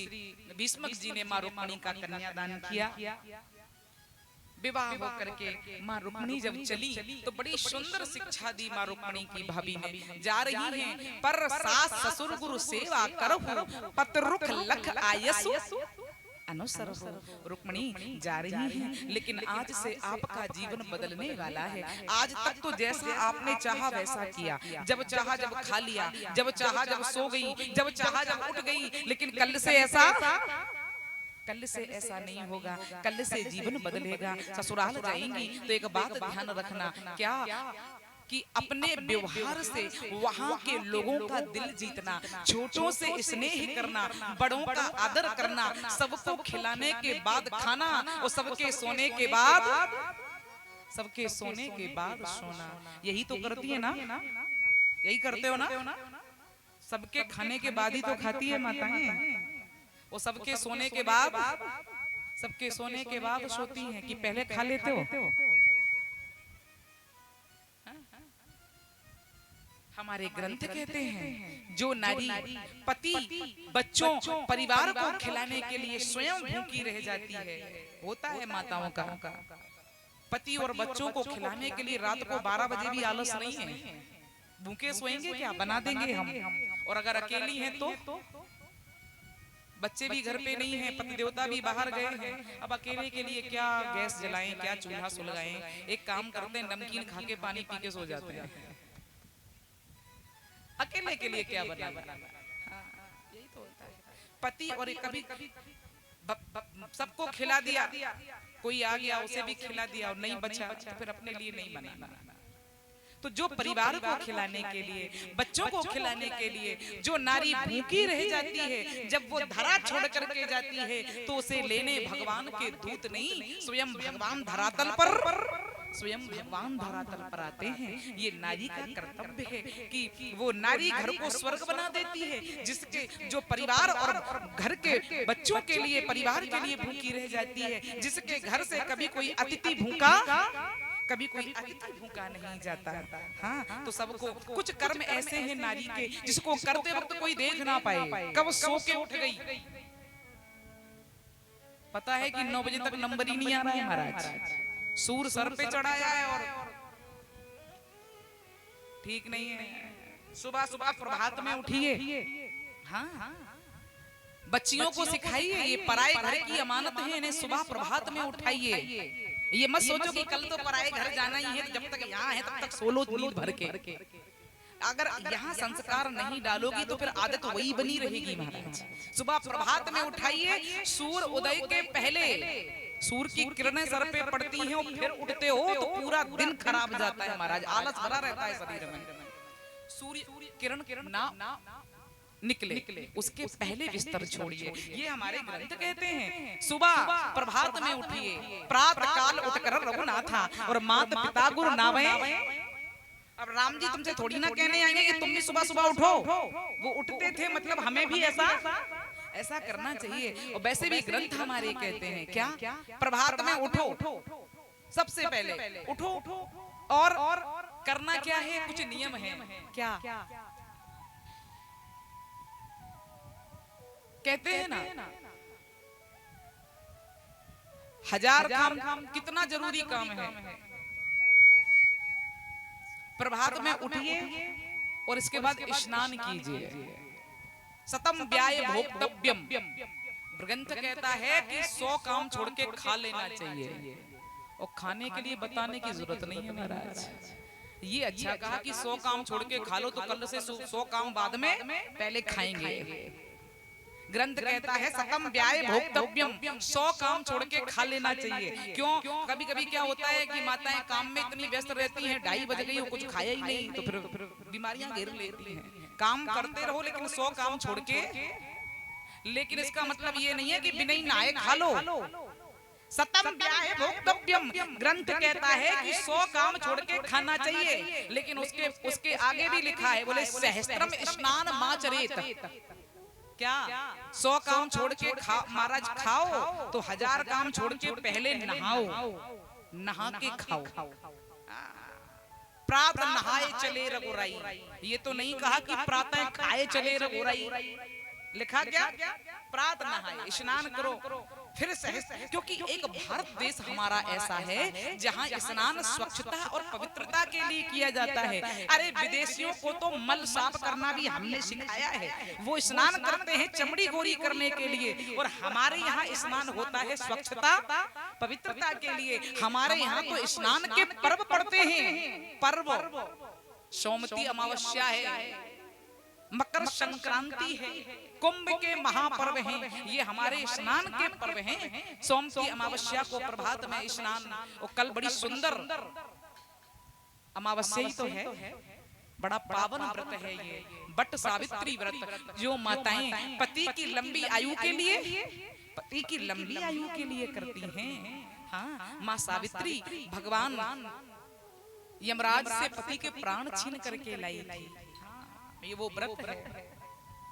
भीष्मक जी ने मां रुक्मिणी का कन्यादान किया। विवाह होकर के मां रुक्मिणी जब चली तो बड़ी सुंदर शिक्षा दी मां रुक्मिणी की भाभी ने। जा रही हैं पर सास ससुर गुरु सेवा करहु, पतरुख लख आयसु अनुसर हो। रुक्मिणी जा रही हैं, लेकिन आज से आपका जीवन बदलने वाला है। आज तक तो जैसा आपने चाहा वैसा किया, जब चाहा जब खा लिया, जब चाहा जब सो गई, जब चाहा जब उठ गई, लेकिन कल से ऐसा नहीं होगा। कल से जीवन बदलेगा। ससुराल जाएंगी तो एक बात ध्यान रखना, क्या कि अपने व्यवहार से वहां के लोगों का दिल जीतना, छोटों से स्नेह करना, बड़ों का आदर करना, सबको खिलाने के बाद खाना और सबके सोने के बाद सोना। यही तो करती है ना, यही करते हो ना। सबके खाने के बाद ही तो खाती है माताएं, और सबके सोने के बाद सोती हैं कि पहले खा लेते हो। हमारे ग्रंथ कहते हैं जो नारी पति, बच्चों, परिवार को खिलाने के लिए स्वयं भूखी रह जाती है, होता है माताओं का, पति और बच्चों को खिलाने के लिए रात को 12 बजे भी आलस नहीं है। भूखे सोएंगे क्या, बना देंगे हम। और अगर अकेली हैं तो बच्चे भी घर पे नहीं हैं, पति देवता भी बाहर गए हैं, अब अकेले के लिए क्या गैस जलाएं, क्या चूल्हा सुलगाएं। एक काम करते हैं, नमकीन खा के पानी पी के सो जाते हैं। अकेले के लिए क्या बनाना। यही तो होता है। पति और कभी सबको खिला दिया, कोई आ गया उसे भी खिला दिया और नहीं बचा तो फिर अपने लिए नहीं बनाना। तो जो परिवार को खिलाने के लिए, बच्चों को खिलाने के लिए जो नारी भूखी रह जाती है, जब वो धरा छोड़ करके जाती है तो उसे लेने भगवान के दूत नहीं, स्वयं भगवान धरातल पर आते हैं। ये नारी का कर्तव्य है कि वो नारी घर को स्वर्ग बना देती है, जिसके जो परिवार और घर के बच्चों के लिए, परिवार के लिए भूखी रह जाती है, जिसके घर से कभी कोई अतिथि भूखा नहीं जाता। हाँ, तो सबको कुछ कर्म ऐसे हैं नारी के जिसको करते वक्त कोई देख ना पाए, कब सो के उठ गई। पता है कि 9 बजे तक नंबर ही नहीं आ रहा है महाराज, सूर सर पे चढ़ाया है और ठीक नहीं है। सुबह सुबह प्रभात में उठिए, हाँ, बच्चियों को सिखाइए, ये पराए घर की अमानत है, इन्हें सुबह प्रभात में उठाइए। ये मत सोचो कि कल तो पराए घर जाना ही है, जब तक यहाँ है तब तक सोलो नींद भर के। अगर यहाँ संस्कार नहीं डालोगी तो फिर आदत वही बनी रहेगी महाराज। सुबह प्रभात में उठाइए, सूर्य उदय के पहले सूर्य की किरणें सर पे पड़ती हैं और फिर उठते हो तो पूरा दिन खराब जाता है महाराज, आलस भरा रहता है शरीर में। सूर्य किरण ना निकले उसके पहले बिस्तर छोड़िए, ये हमारे ग्रंथ कहते हैं। सुबह प्रभात में उठिए, प्रातः काल उठकर रघुनाथा और माता पिता गुरु नावे। अब राम जी तुमसे थोड़ी ना कहने आएंगे कि तुम भी सुबह सुबह उठो, वो उठते थे, मतलब हमें भी ऐसा करना चाहिए। और वैसे भी ग्रंथ हमारे कहते हैं क्या, प्रभात में उठो, सबसे पहले उठो और करना क्या है, कुछ नियम है। क्या कहते हैं ना, 1000 काम कितना जरूरी काम है। प्रभात में उठिए और इसके बाद स्नान कीजिए। सतम व्याय भोक्तव्यम, ग्रंथ कहता है कि 100 काम छोड़ के खा लेना चाहिए। और खाने के लिए बताने की जरूरत नहीं है महाराज, ये अच्छा कहा कि 100 काम छोड़ के खा लो, तो कल से 100 काम बाद में, पहले खाएंगे। ग्रंथ कहता है सतम व्याय भोक्तव्यम, 100 काम छोड़ के खा लेना चाहिए। क्यों? कभी कभी क्या होता है कि माताएं काम में इतनी व्यस्त रहती हैं, 2:30 बज गई, कुछ खाया ही नहीं, तो फिर बीमारियां घेर लेती हैं। काम करते रहो लेकिन 100 काम छोड़ के लेकिन इसका मतलब ये नहीं है कि बिना नहाए खा लो। सतम व्याय भोक्तव्यम, ग्रंथ कहता है कि 100 काम छोड़ के खाना चाहिए, लेकिन उसके आगे भी लिखा है, बोले सहस्त्रम स्नान माचरेत। क्या 100 काम छोड़ के महाराज खाओ तो 1000 काम छोड़ के पहले नहाओ, नहा के खाओ। प्रातः नहाए चले रघुराई, ये तो नहीं कहा कि प्रातः खाए चले रघुराई, लिखा क्या प्रातः नहाए स्नान करो फिर क्योंकि एक भारत देश हमारा ऐसा है जहाँ स्नान स्वच्छता और पवित्रता के लिए किया जाता है। अरे विदेशियों को तो मल साफ करना भी हमने सिखाया है, वो स्नान करते हैं चमड़ी गोरी करने के लिए, और हमारे यहाँ स्नान होता है स्वच्छता पवित्रता के लिए। हमारे यहाँ तो स्नान के पर्व पड़ते हैं, पर्व सोमवती अमावस्या है, मकर संक्रांति है, कुंभ के महापर्व हैं, ये हमारे स्नान के पर्व हैं। सोम की अमावस्या को प्रभात में स्नान, और कल बड़ी सुंदर अमावस्या ही तो है, बड़ा पावन व्रत है ये बट सावित्री व्रत, जो माताएं पति की लंबी आयु के लिए, पति की लंबी आयु के लिए करती हैं। हाँ, माँ सावित्री भगवान यमराज से पति के प्राण छीन करके लाई थी, ये वो व्रत है।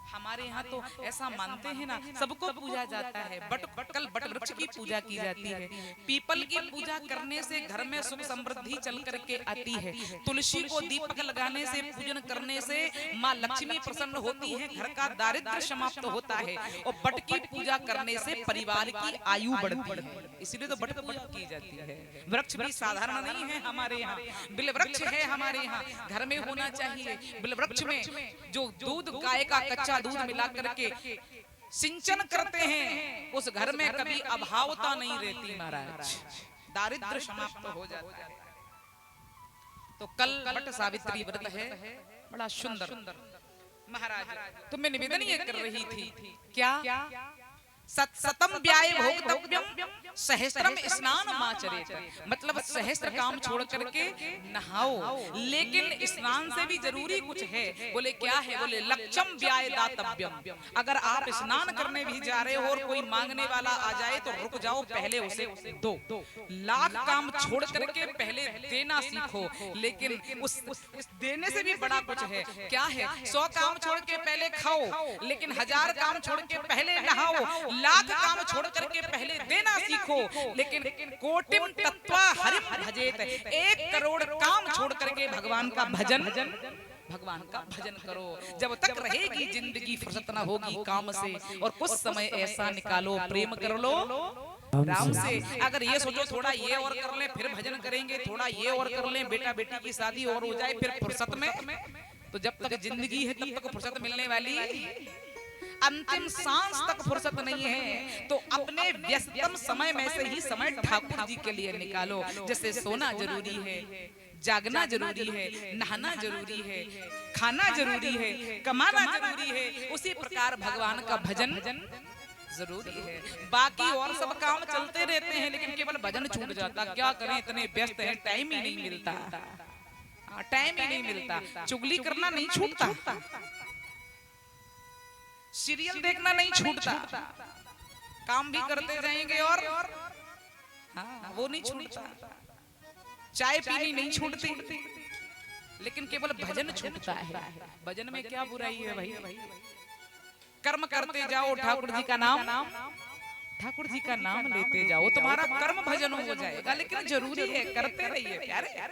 हमारे यहाँ तो ऐसा मानते हैं ना, सबको पूजा जाता है, कल बट वृक्ष की पूजा की जाती है, पीपल की पूजा करने से घर में सुख समृद्धि चल करके आती है, तुलसी को दीपक लगाने से पूजन करने से माँ लक्ष्मी प्रसन्न होती है, घर का दारिद्र्य समाप्त होता है, और बट की पूजा करने से परिवार की आयु बढ़ती है, इसीलिए तो बट पूजा की जाती है। वृक्ष भी साधारण नहीं है हमारे यहाँ, बिल वृक्ष है हमारे यहाँ, घर में होना चाहिए। बिल वृक्ष में जो दूध गाय का कच्चा दूध मिला करके सिंचन करते हैं, उस घर में कभी अभावता नहीं रहती महाराज, दारिद्र्य समाप्त हो जाता है। तो कल बट सावित्री व्रत है, बड़ा सुंदर महाराज। तो मैं निवेदन ये कर रही थी, क्या सतम व्याय भोक्तव्यम सहस्त्रम स्नान माचरेत, मतलब सहस्त्र काम छोड़ करके नहाओ, लेकिन स्नान से भी जरूरी कुछ है। बोले क्या है? बोले लक्षम व्याय दातव्यम, अगर आप स्नान करने भी जा रहे हो और कोई मांगने वाला आ जाए तो रुक जाओ, पहले उसे दो। लाख काम छोड़ करके पहले देना सीखो, लेकिन उस देने से भी बड़ा कुछ है। क्या है? 100 काम छोड़ के पहले खाओ, लेकिन 1000 काम छोड़ के पहले नहाओ, लाख काम छोड़ करके पहले देना सीखो, लेकिन कोटिम तत्वा हरिम भजेत, 1 करोड़ काम छोड़ करके भगवान का भजन करो। जब तक रहेगी जिंदगी फुर्सत न होगी काम से, और कुछ समय ऐसा निकालो प्रेम कर लो राम से। अगर ये सोचो थोड़ा ये और कर लें फिर भजन करेंगे, थोड़ा ये और कर लें, बेटा बेटी की शादी और हो जाए फिर फुर्सत में, तो जब तक जिंदगी है तब तक फुर्सत मिलने वाली, अंतिम सांस तक फुर्सत नहीं है। तो अपने व्यस्तम समय में से ही समय ठाकुर जी के लिए निकालो। जैसे सोना जरूरी है, जागना जरूरी है, नहाना जरूरी है, खाना जरूरी है, कमाना जरूरी है, उसी प्रकार भगवान का भजन जरूरी है। बाकी और सब काम चलते रहते हैं, लेकिन केवल भजन छूट जाता। क्या करें, इतने व्यस्त हैं, टाइम ही नहीं मिलता, टाइम ही नहीं मिलता। चुगली करना नहीं छूटता, सीरियल देखना नहीं छूटता, काम भी करते जाएंगे और हाँ, वो नहीं छूटता, चाय पीनी नहीं छूटती, लेकिन केवल भजन छूटता है। भजन में क्या बुराई है भाई? कर्म करते जाओ, ठाकुर जी का नाम लेते जाओ, तुम्हारा कर्म भजन हो जाएगा। लेकिन जरूरी है करते रहिए प्यारे।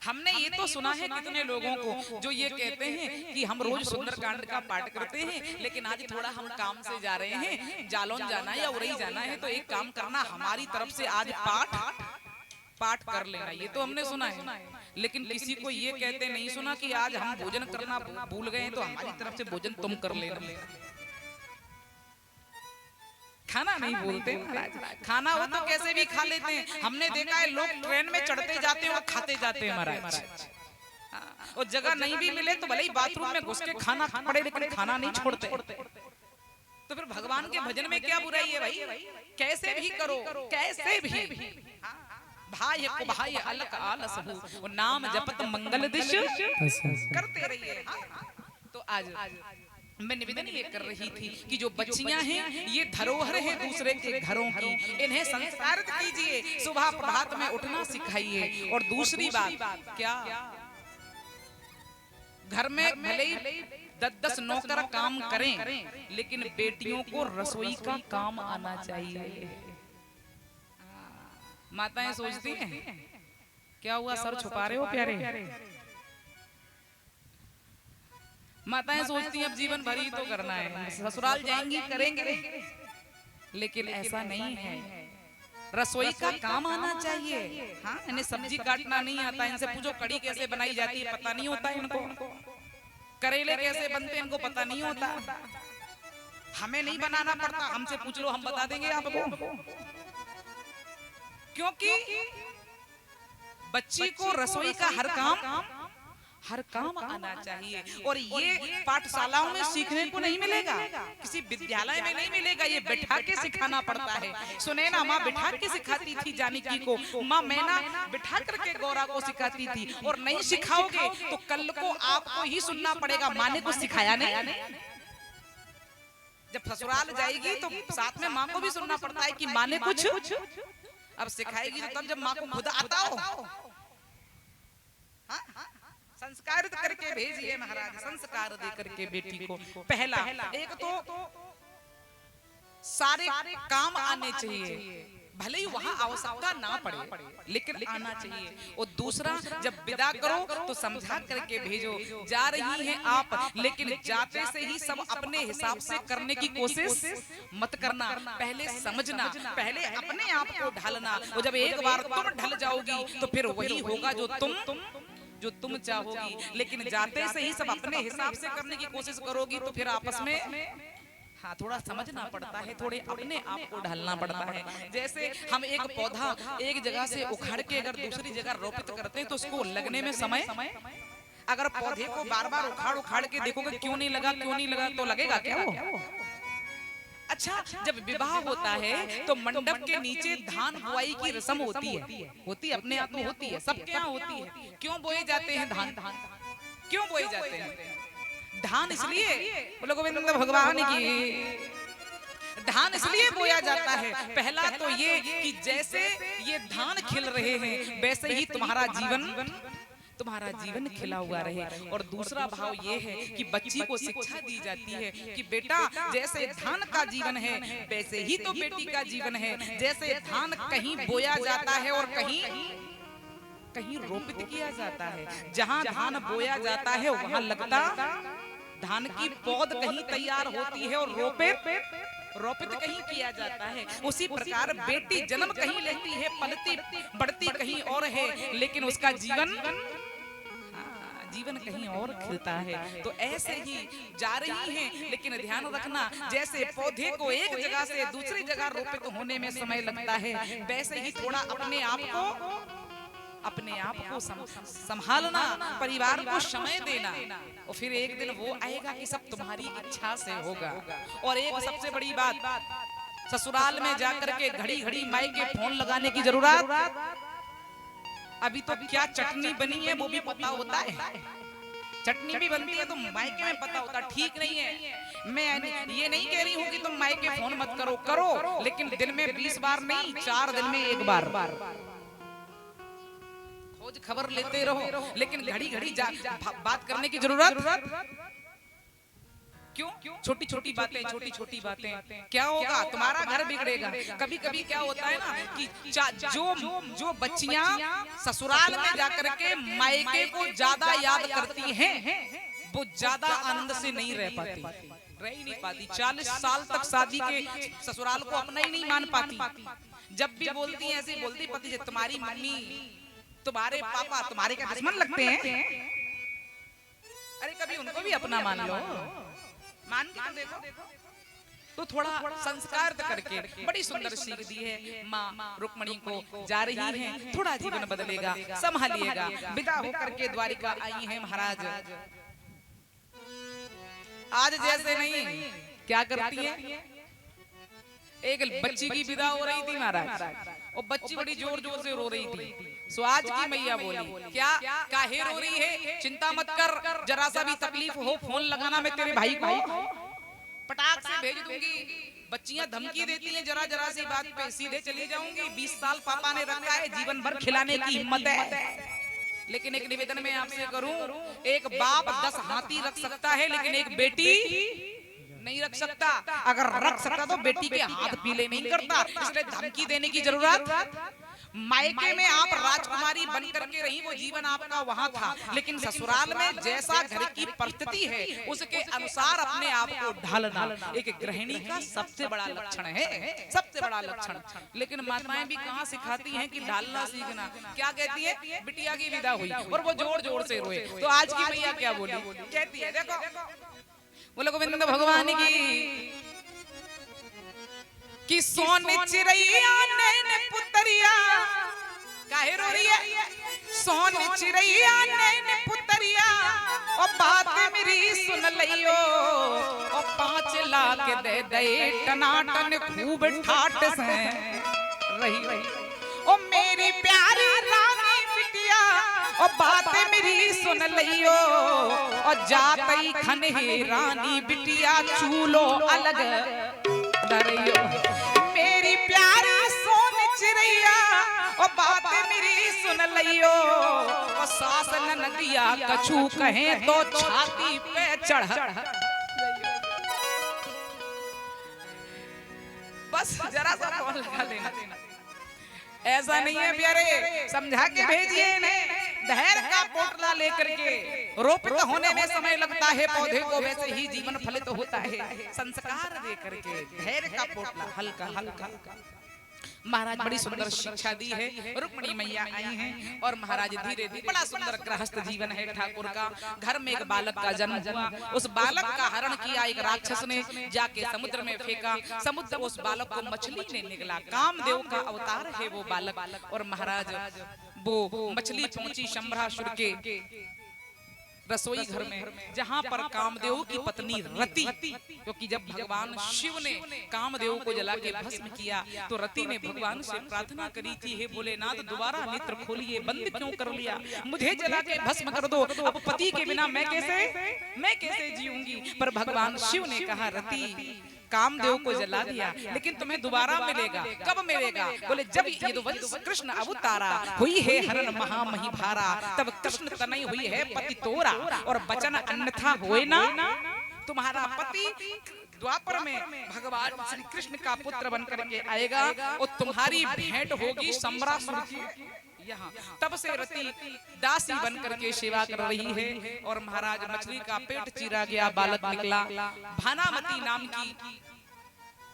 हमने ये तो सुना है कितने लोगों को जो ये कहते हैं कि हम रोज सुंदरकांड का पाठ करते हैं, लेकिन आज थोड़ा हम काम से जा रहे हैं, जालौन जाना है या उरई जाना है, तो एक काम करना, हमारी तरफ से आज पाठ कर लेना। ये तो हमने सुना है, लेकिन किसी को ये कहते नहीं सुना कि आज हम भोजन करना भूल गए, तो हमारी तरफ से भोजन तुम कर लेना। खाना नहीं बोलते महाराज, खाना हो तो कैसे भी खा लेते हैं। हमने देखा है लोग ट्रेन में चढ़ते जाते हैं और खाते जाते हैं महाराज, और जगह नहीं भी मिले तो भले ही बाथरूम में घुस के खाना पड़े, लेकिन खाना नहीं छोड़ते। तो फिर भगवान के भजन में क्या बुराई है भाई? कैसे भी करो, कैसे भी भाई को भाई अलग आलस हो, नाम जपत मंगल दिश करते रहिए। तो आज मैं निवेदन ये कर रही थी कि जो बच्चियां हैं ये धरोहर है दूसरे के घरों की, इन्हें संस्कारित कीजिए, सुबह प्रभात में उठना सिखाइए। और दूसरी बात क्या, घर में भले ही 10-10 नौकर काम करें, लेकिन बेटियों को रसोई का काम आना चाहिए। माताएं सोचती हैं क्या हुआ, सर छुपा रहे हो प्यारे? माताएं सोचती हैं अब जीवन भर ही तो करना है, ससुराल जाएंगी करेंगे, लेकिन ऐसा नहीं है। रसोई का काम आना चाहिए। हाँ, इन्हें सब्जी काटना नहीं आता, इनसे पूछो कड़ी कैसे बनाई जाती है पता नहीं होता इनको, करेले कैसे बनते हैं इनको पता नहीं होता। हमें नहीं बनाना पड़ता, हमसे पूछ लो हम बता देंगे आपको। क्योंकि बच्ची को रसोई का हर काम आना चाहिए। और ये पाठशालाओं में सीखने को नहीं मिलेगा, किसी विद्यालय में नहीं मिलेगा, ये बैठा के सिखाना पड़ता है। सुने ना, माँ बैठा के सिखाती थी जानकी को, माँ मैना बैठा करके गौरा को सिखाती थी। और नहीं सिखाओगे तो कल को आपको ही सुनना पड़ेगा, माँ ने कुछ सिखाया नहीं। जब ससुराल जाएगी तो साथ में माँ को भी सुनना पड़ता है कि माँ ने कुछ अब सिखाएगी, तो तब जब माँ को खुद आता हो। संस्कारित करके भेजिए महाराज, संस्कार दे करके बेटी को। पहला एक तो सारे काम आने चाहिए, भले ही वहां आवश्यकता ना पड़े लेकिन आना चाहिए। और दूसरा, जब विदा करो तो समझा करके भेजो, जा रही हैं आप, लेकिन जाते से ही सब अपने हिसाब से करने की कोशिश मत करना। पहले समझना, पहले अपने आप को ढालना। और जब एक बार तुम ढल जाओगी तो फिर वही होगा जो तुम चाहोगी। लेकिन जाते से ही सब अपने हिसाब से करने की कोशिश करोगी तो फिर आपस में हाँ थोड़ा समझना पड़ता है, थोड़े अपने आप को ढालना पड़ता है। जैसे हम एक पौधा एक जगह से उखाड़ के अगर दूसरी जगह रोपित करते हैं तो उसको लगने में समय, अगर पौधे को बार बार उखाड़ के देखोगे क्यों नहीं लगा तो लगेगा क्या वो? अच्छा, जब विवाह होता है तो मंडप के नीचे धान बुआई की रस्म होती है अपने आप में होती है, सबके यहाँ होती है। क्यों बोए जाते हैं धान? क्यों बोए जाते हैं धान? इसलिए बोलो गोविंद भगवान की, धान इसलिए बोया जाता है। पहला तो ये कि जैसे ये धान खिल रहे हैं वैसे ही तुम्हारा जीवन खिला हुआ रहे। और दूसरा भाव ये है कि बच्ची को शिक्षा दी जाती है कि बेटा जैसे धान का जीवन है वैसे ही तो बेटी का जीवन है। जैसे धान कहीं बोया जाता है और कहीं रोपित किया जाता है, जहाँ धान बोया जाता है वहाँ लगता धान की पौध कहीं तैयार होती है और रोपित कहीं किया जाता है। उसी प्रकार बेटी जन्म कहीं लेती है, पलती बढ़ती कहीं और है, लेकिन उसका जीवन कहीं और खिलता है। तो ऐसे ही जा रही हैं, लेकिन ध्यान रखना जैसे पौधे को एक जगह से दूसरी जगह रोपित होने में समय लगता है, वैसे ही थोड़ा अपने आप को संभालना, परिवार को समय देना। और फिर एक दिन वो आएगा कि सब तुम्हारी इच्छा से होगा। और एक सबसे बड़ी बात, ससुराल में जाकर के घड़ी माई के फोन लगाने की जरूरत, अभी तो क्या चटनी बनी है वो भी पता होता है, चटनी भी बनती है तो मायके में पता होता, ठीक नहीं है। मैं ये नहीं कह रही हूँ कि तुम मायके फोन मत करो, लेकिन दिन में 20 बार नहीं, 4 दिन में 1 बार खोज खबर लेते रहो। लेकिन घड़ी बात करने की जरूरत क्यों? छोटी छोटी बातें क्या होगा, तुम्हारा घर बिगड़ेगा। कभी कभी क्या होता है ना कि जो बच्चियां ससुराल में जाकर के मायके को ज्यादा याद करती हैं वो ज्यादा आनंद से नहीं रह पाती। 40 साल तक शादी के ससुराल को अपना ही नहीं मान पाती। जब भी बोलती है ऐसे बोलती पति से, तुम्हारी मम्मी तुम्हारे पापा तुम्हारे क्या दुश्मन लगते हैं? अरे कभी उनको भी अपना मान लो, मान के तो देखो। तो थोड़ा संस्कार करके बड़ी सुंदर सीख दी है माँ रुक्मणी को। जा रही हैं, थोड़ा जीवन बदलेगा, संभालिएगा। विदा होकर के द्वारिका आई हैं महाराज। आज जैसे नहीं, क्या करती है, एक बच्ची की विदा हो रही थी महाराज, और बच्ची बड़ी जोर जोर से रो रही थी। सो आज की मैया बोली क्या काहे रो रही है, चिंता मत कर, जरा सा भी तकलीफ हो फोन लगाना, मैं तेरे भाई को पटाख से भेज दूंगी। बच्चियां धमकी देती हैं, जरा जरा सी बात पे सीधे चली जाऊंगी। 20 साल पापा ने रखा है, जीवन भर खिलाने की हिम्मत है। लेकिन एक निवेदन मैं आपसे करूं, एक बाप 10 हाथी रख सकता है लेकिन एक बेटी नहीं रख सकता। अगर रख सकता तो बेटी के हाथ पीले नहीं करता। इसलिए धमकी देने की जरूरत, मायके में आप राजकुमारी बन करके रही, वो जीवन आपका वहां था, लेकिन ससुराल में जैसा घर की परिस्थिति है उसके अनुसार अपने आप को ढालना एक गृहिणी का सबसे बड़ा लक्षण है, सबसे बड़ा लक्षण। लेकिन माताएं भी कहाँ सिखाती हैं कि ढालना सीखना। क्या कहती है, बिटिया की विदा हुई और वो जोर जोर से रोए, तो आज की मैया क्या बोली, कहती है देखो, बोले गोविंद भगवान की सोने चिड़ैया नैन पुतरिया, काहे रो रही है, सोने चिड़ैया नैन पुतरिया, और बात मेरी सुन लियो, और 5 लाख दे दे टनाटन खूब ठाट से रही, ओ मेरी प्यारी रानी बिटिया, और बात मेरी सुन लियो, और जातई खन हे रानी बिटिया चूलो अलग दरियो, मेरी प्यारी सोन चिड़ैया, और बात मेरी सुन लियो, और सास नदिया कछू कहे तो छाती पे चढ़, बस जरा सा फोन लगा लेना। ऐसा नहीं है प्यारे, समझा के भेजिए इन्हें। धैर्य का पोटला लेकर के रोपित होने में समय लगता है पौधे को, वैसे ही जीवन फलित होता है संस्कार दे करके। धैर्य का पोटला हल्का हल्का। महाराज बड़ी सुंदर शिक्षा दी है, रुक्मिणी मैया आई हैं और महाराज धीरे धीरे, बड़ा सुंदर गृहस्थ जीवन है ठाकुर का। घर में एक बालक का जन्म हुआ, उस बालक का हरण किया एक राक्षस ने, जाके समुद्र में फेंका। समुद्र उस बालक को मछली ने निकला, कामदेव का अवतार है वो बालक। और महाराज वो मछली पहुंची शंभरासुर के रसोई घर में, जहां पर कामदेव की पत्नी रति, क्योंकि जब भगवान शिव ने कामदेव को जला के भस्म किया तो रति ने भगवान से प्रार्थना करी थी, हे भोलेनाथ दोबारा नेत्र खोलिए, बंद क्यों कर लिया, मुझे जला के भस्म कर दो, अब पति के बिना मैं कैसे जीऊंगी। पर भगवान शिव ने कहा, रति कामदेव को जला दिया लेकिन तुम्हें दोबारा मिलेगा। कब मिलेगा, बोले जब यदुवंश कृष्ण अवतारा, हुई है हरण महामही भारा, तब कृष्ण तनय हुई है पति तोरा, और बचन अन्यथा होए ना तुम्हारा पति। द्वापर में भगवान श्री कृष्ण का पुत्र बन करके आएगा और तुम्हारी भेंट होगी शंभरासुर की यहाँ। तब से रति दासी बन करके सेवा कर रही है। और महाराज मछली का पेट चीरा गया, बालक निकला। भानामती नाम की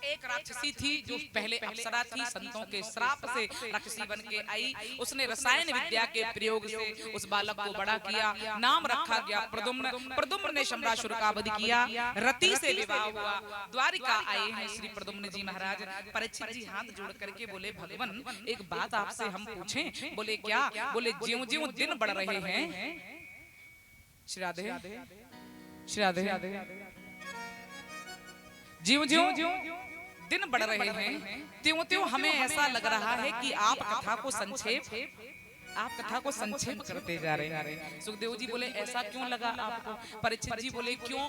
एक राक्षसी थी जो पहले अप्सरा थी, संतों के श्राप से राक्षसी बन के आई। उसने रसायन विद्या के प्रयोग से उस बालक को बड़ा किया, नाम रखा गया प्रद्युम्न। प्रद्युम्न ने शंभरासुर का वध किया, रति से विवाह हुआ। द्वारिका आए हैं श्री प्रद्युम्न जी महाराज। परीक्षित जी हाथ जोड़ करके बोले, भगवान एक बात आपसे हम पूछें। बोले क्या, बोले ज्यों ज्यों दिन बढ़ रहे हैं, श्री राधे श्री राधे, ज्यों ज्यों दिन बढ़ रहे हैं त्यों त्यों हमें ऐसा लग रहा है कि आप कथा को संक्षेप करते जा रहे हैं। सुखदेव जी बोले, ऐसा क्यों लगा आपको? परीक्षित जी बोले, क्यों?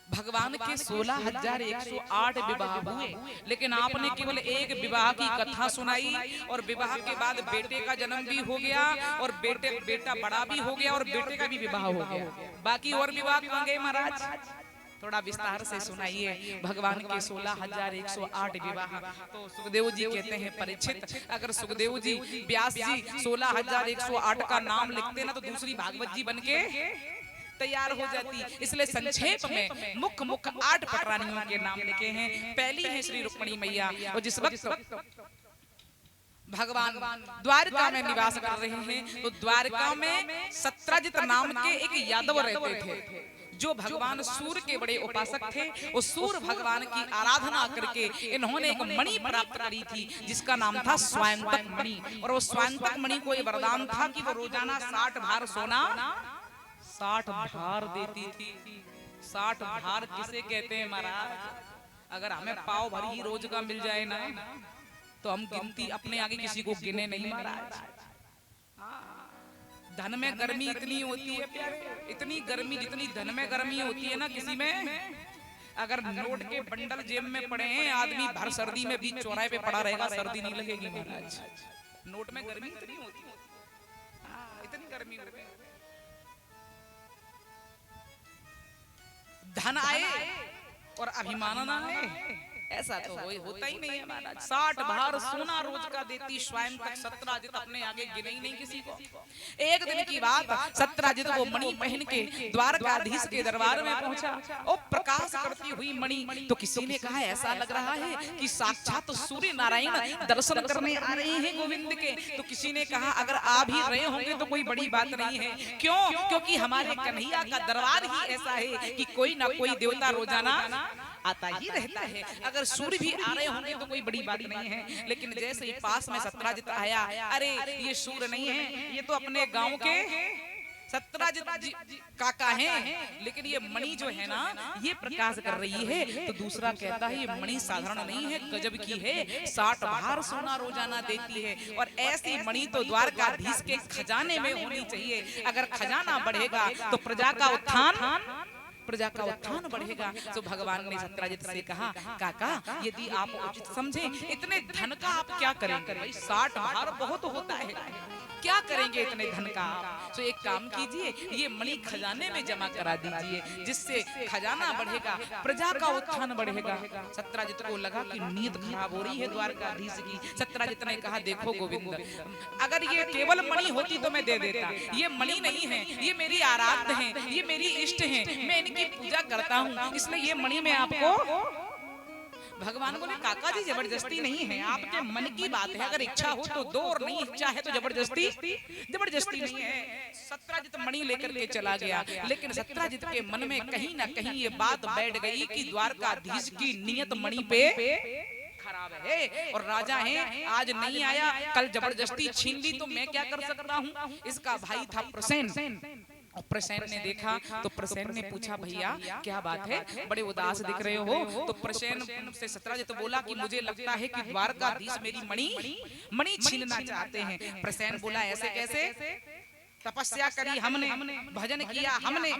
भगवान के 16,108 विवाह हुए, लेकिन आपने केवल एक विवाह की कथा सुनाई, और विवाह के बाद बेटे का जन्म भी हो गया, और बेटा बड़ा भी हो गया, और बेटे का भी विवाह हो गया। बाकी और विवाह कहाँ गए महाराज? थोड़ा विस्तार से सुनाइए भगवान के 16,108 विवाह। तो सुखदेव जी कहते हैं, परीक्षित अगर सुखदेव जी व्यास जी 16,108 का नाम लिखते ना तो दूसरी भागवत जी बनके तैयार हो जाती। इसलिए संक्षेप में मुख्य 8 पटरानियों के नाम लिखे हैं। पहली है श्री रुक्मिणी मैया, और जिस वक्त भगवान द्वारका में निवास कर रहे हैं तो द्वारका में सत्रजित नाम के एक यादव रहते थे, जो भगवान सूर्य के बड़े उपासक थे। और सूर्य भगवान की आराधना करके इन्होंने एक मणि प्राप्त करी थी जिसका नाम था स्वायंतक मणि। और वो स्वायंतक मणि को ये वरदान था कि वो रोजाना 60 भार सोना 60 भार देती थी। 60 भार किसे कहते हैं महाराज? अगर हमें पाव भर ही रोज का मिल जाए ना तो हम गिनती अपने आगे किसी को गिने नहीं महाराज। धन में गर्मी इतनी होती है प्यारे, इतनी गर्मी जितनी धन में गर्मी होती है ना किसी में, अगर नोट के बंडल जेब में पड़े हैं, आदमी भर सर्दी में बीच चौराहे पे पड़ा रहेगा, सर्दी नहीं लगेगी महाराज। नोट में गर्मी इतनी होती है, इतनी गर्मी हो गई। धन आए और अभिमान ना आए, ऐसा तो होता ही नहीं है महाराज। 60 भार सोना रोज का देती स्वयं तक सत्राजित अपने आगे गिने ही नहीं किसी को। एक दिन की बात, सत्राजित वो मणि पहन के द्वारकाधीश के दरबार में पहुंचा। और प्रकाश करती हुई मणि, तो किसी ने कहा ऐसा लग रहा है कि साक्षात सूर्य नारायण दर्शन करने आ रहे हैं गोविंद के। तो किसी ने कहा अगर आ भी रहे होंगे तो कोई बड़ी बात नहीं है। क्यों? क्योंकि हमारे कन्हैया का दरबार ही ऐसा है कि कोई ना कोई देवता रोजाना आता ही रहता है। अगर सूर्य भी आ रहे होंगे तो कोई बड़ी बात नहीं है। लेकिन जैसे ही पास में सत्राजित आया, अरे ये सूर्य नहीं है, ये तो अपने गांव के सत्राजित काका हैं, लेकिन ये मणि जो है ना ये प्रकाश कर रही है। तो दूसरा कहता है ये मणि साधारण नहीं है, गजब की है, 60 भार सोना रोजाना देती है। और ऐसी मणि तो द्वारकाधीश के खजाने में होनी चाहिए। अगर खजाना बढ़ेगा तो प्रजा का उत्थान बढ़ेगा। तो भगवान ने सत्राजित से कहा काका यदि आप उचित समझे इतने धन का आप क्या करेंगे? भाई 60 भार बहुत होता है, क्या करेंगे इतने धन का आप? तो एक काम कीजिए, ये मणि खजाने में जमा करा दीजिए, जिससे खजाना बढ़ेगा, प्रजा का उत्थान बढ़ेगा। सत्राजित को लगा कि नीयत खराब हो रही है द्वारकाधीश की। सत्राजित ने कहा देखो गोविंद, अगर ये केवल मणि होती तो मैं दे देता, ये मणि नहीं है, ये मेरी आराध्य है, ये मेरी इष्ट है, मैं इनकी पूजा करता हूँ, इसलिए ये मणि में आपको। भगवान बोले काका जी जबरदस्ती नहीं है, आपके मन की बात है, अगर इच्छा हो तो दो और नहीं इच्छा है तो जबरदस्ती नहीं है। सत्राजित मणि लेकर के चला गया, लेकिन सत्राजित के मन में कहीं ना कहीं ये बात बैठ गई कि द्वारकाधीश की नियत मणि पे खराब है और राजा है, आज नहीं आया कल जबरदस्ती छीन ली तो मैं क्या कर सकता हूँ। इसका भाई था प्रसेन। प्रसेन ने देखा तो प्रसेन ने पूछा भैया क्या बात है, बड़े उदास दिख रहे हो। तो प्रसेन से सत्राजित बोला कि मुझे लगता है कि द्वारकाधीश मेरी मणि छीनना चाहते हैं। प्रसेन बोला ऐसे कैसे? तपस्या करी हमने, भजन किया हमने,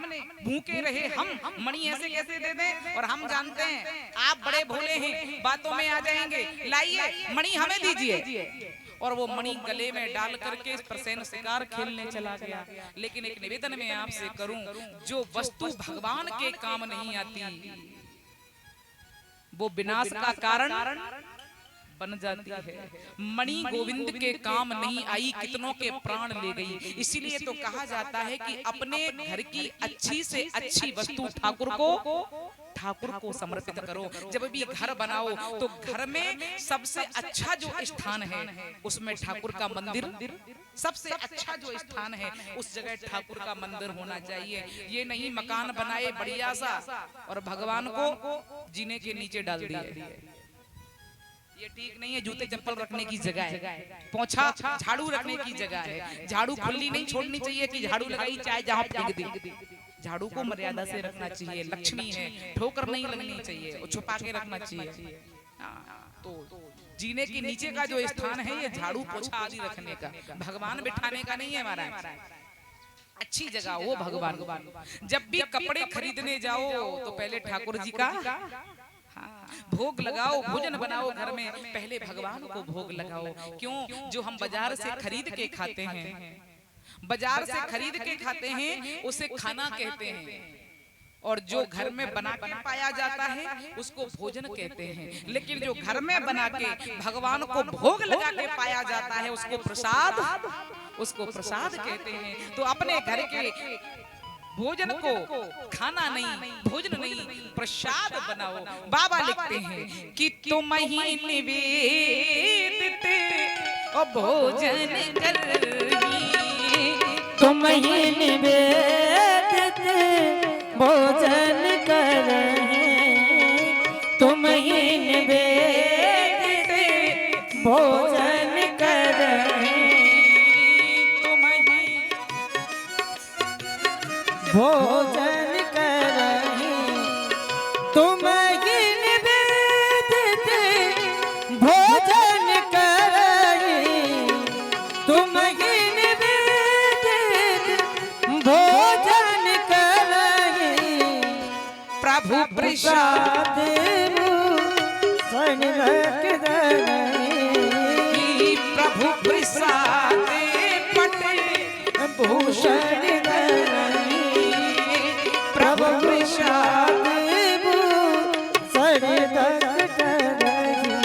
भूखे रहे हम, मणि ऐसे कैसे दे दें? और हम जानते हैं आप बड़े भोले हैं, बातों में आ जाएंगे, लाइए मणि हमें दीजिए। और वो मणि गले में डाल करके प्रसेन शिकार खेलने चला गया। लेकिन एक निवेदन में आपसे करूं, जो वस्तु भगवान के काम नहीं आती वो विनाश का कारण बन जाती है। मणि गोविंद के काम नहीं आई, कितनों के प्राण ले गई। इसीलिए तो कहा जाता है कि अपने घर की अच्छी से अच्छी वस्तु ठाकुर को समर्पित करो। जब भी घर बनाओ तो घर में सबसे अच्छा जो स्थान है उसमें ठाकुर का मंदिर, सबसे अच्छा जो स्थान है उस जगह ठाकुर का मंदिर होना चाहिए। ये नहीं मकान बनाए बढ़िया सा और भगवान को जीने के नीचे डाल दिया, ये ठीक नहीं है। जूते चप्पल रखने की जगह है, पोंछा झाड़ू रखने की जगह है। झाड़ू खुली नहीं छोड़नी चाहिए कि झाड़ू लगाई चाहे जहां फेंक दी। झाड़ू को मर्यादा से रखना चाहिए, लक्ष्मी है, ठोकर नहीं लगनी चाहिए और छुपा के रखना चाहिए। तो जीने के नीचे का जो स्थान है ये झाड़ू पोछा आदि रखने का, भगवान बिठाने का नहीं है महाराज। अच्छी जगह वो भगवान। जब भी कपड़े खरीदने जाओ तो पहले ठाकुर जी का भोग लगाओ, भोजन बनाओ घर में, पहले भगवान को भोग लगाओ। क्यों? जो हम बाजार से खरीद के खाते हैं, बाजार से खरीद के खाते हैं उसे खाना कहते हैं, और जो घर में बना के पाया जाता है उसको भोजन कहते हैं। लेकिन जो घर में बना के भगवान को भोग लगा के पाया जाता है उसको प्रसाद कहते हैं। तो अपने घर के भोजन को खाना नहीं, भोजन नहीं, प्रसाद बनाओ। बाबा लिखते हैं कि तुम ही निवेदित और भोजन करही, तुम ही निवेदित भोजन करही, तुम ही निवेदित भोजन करही, भोजन करही, तुम ही निवेदित भोजन करही, तुम ही निवेदित प्रभु प्रसाद भूषण रख धरही प्रभु प्रसाद पटे भूषण धरही प्रभु प्रसाद भूषण रख धरही।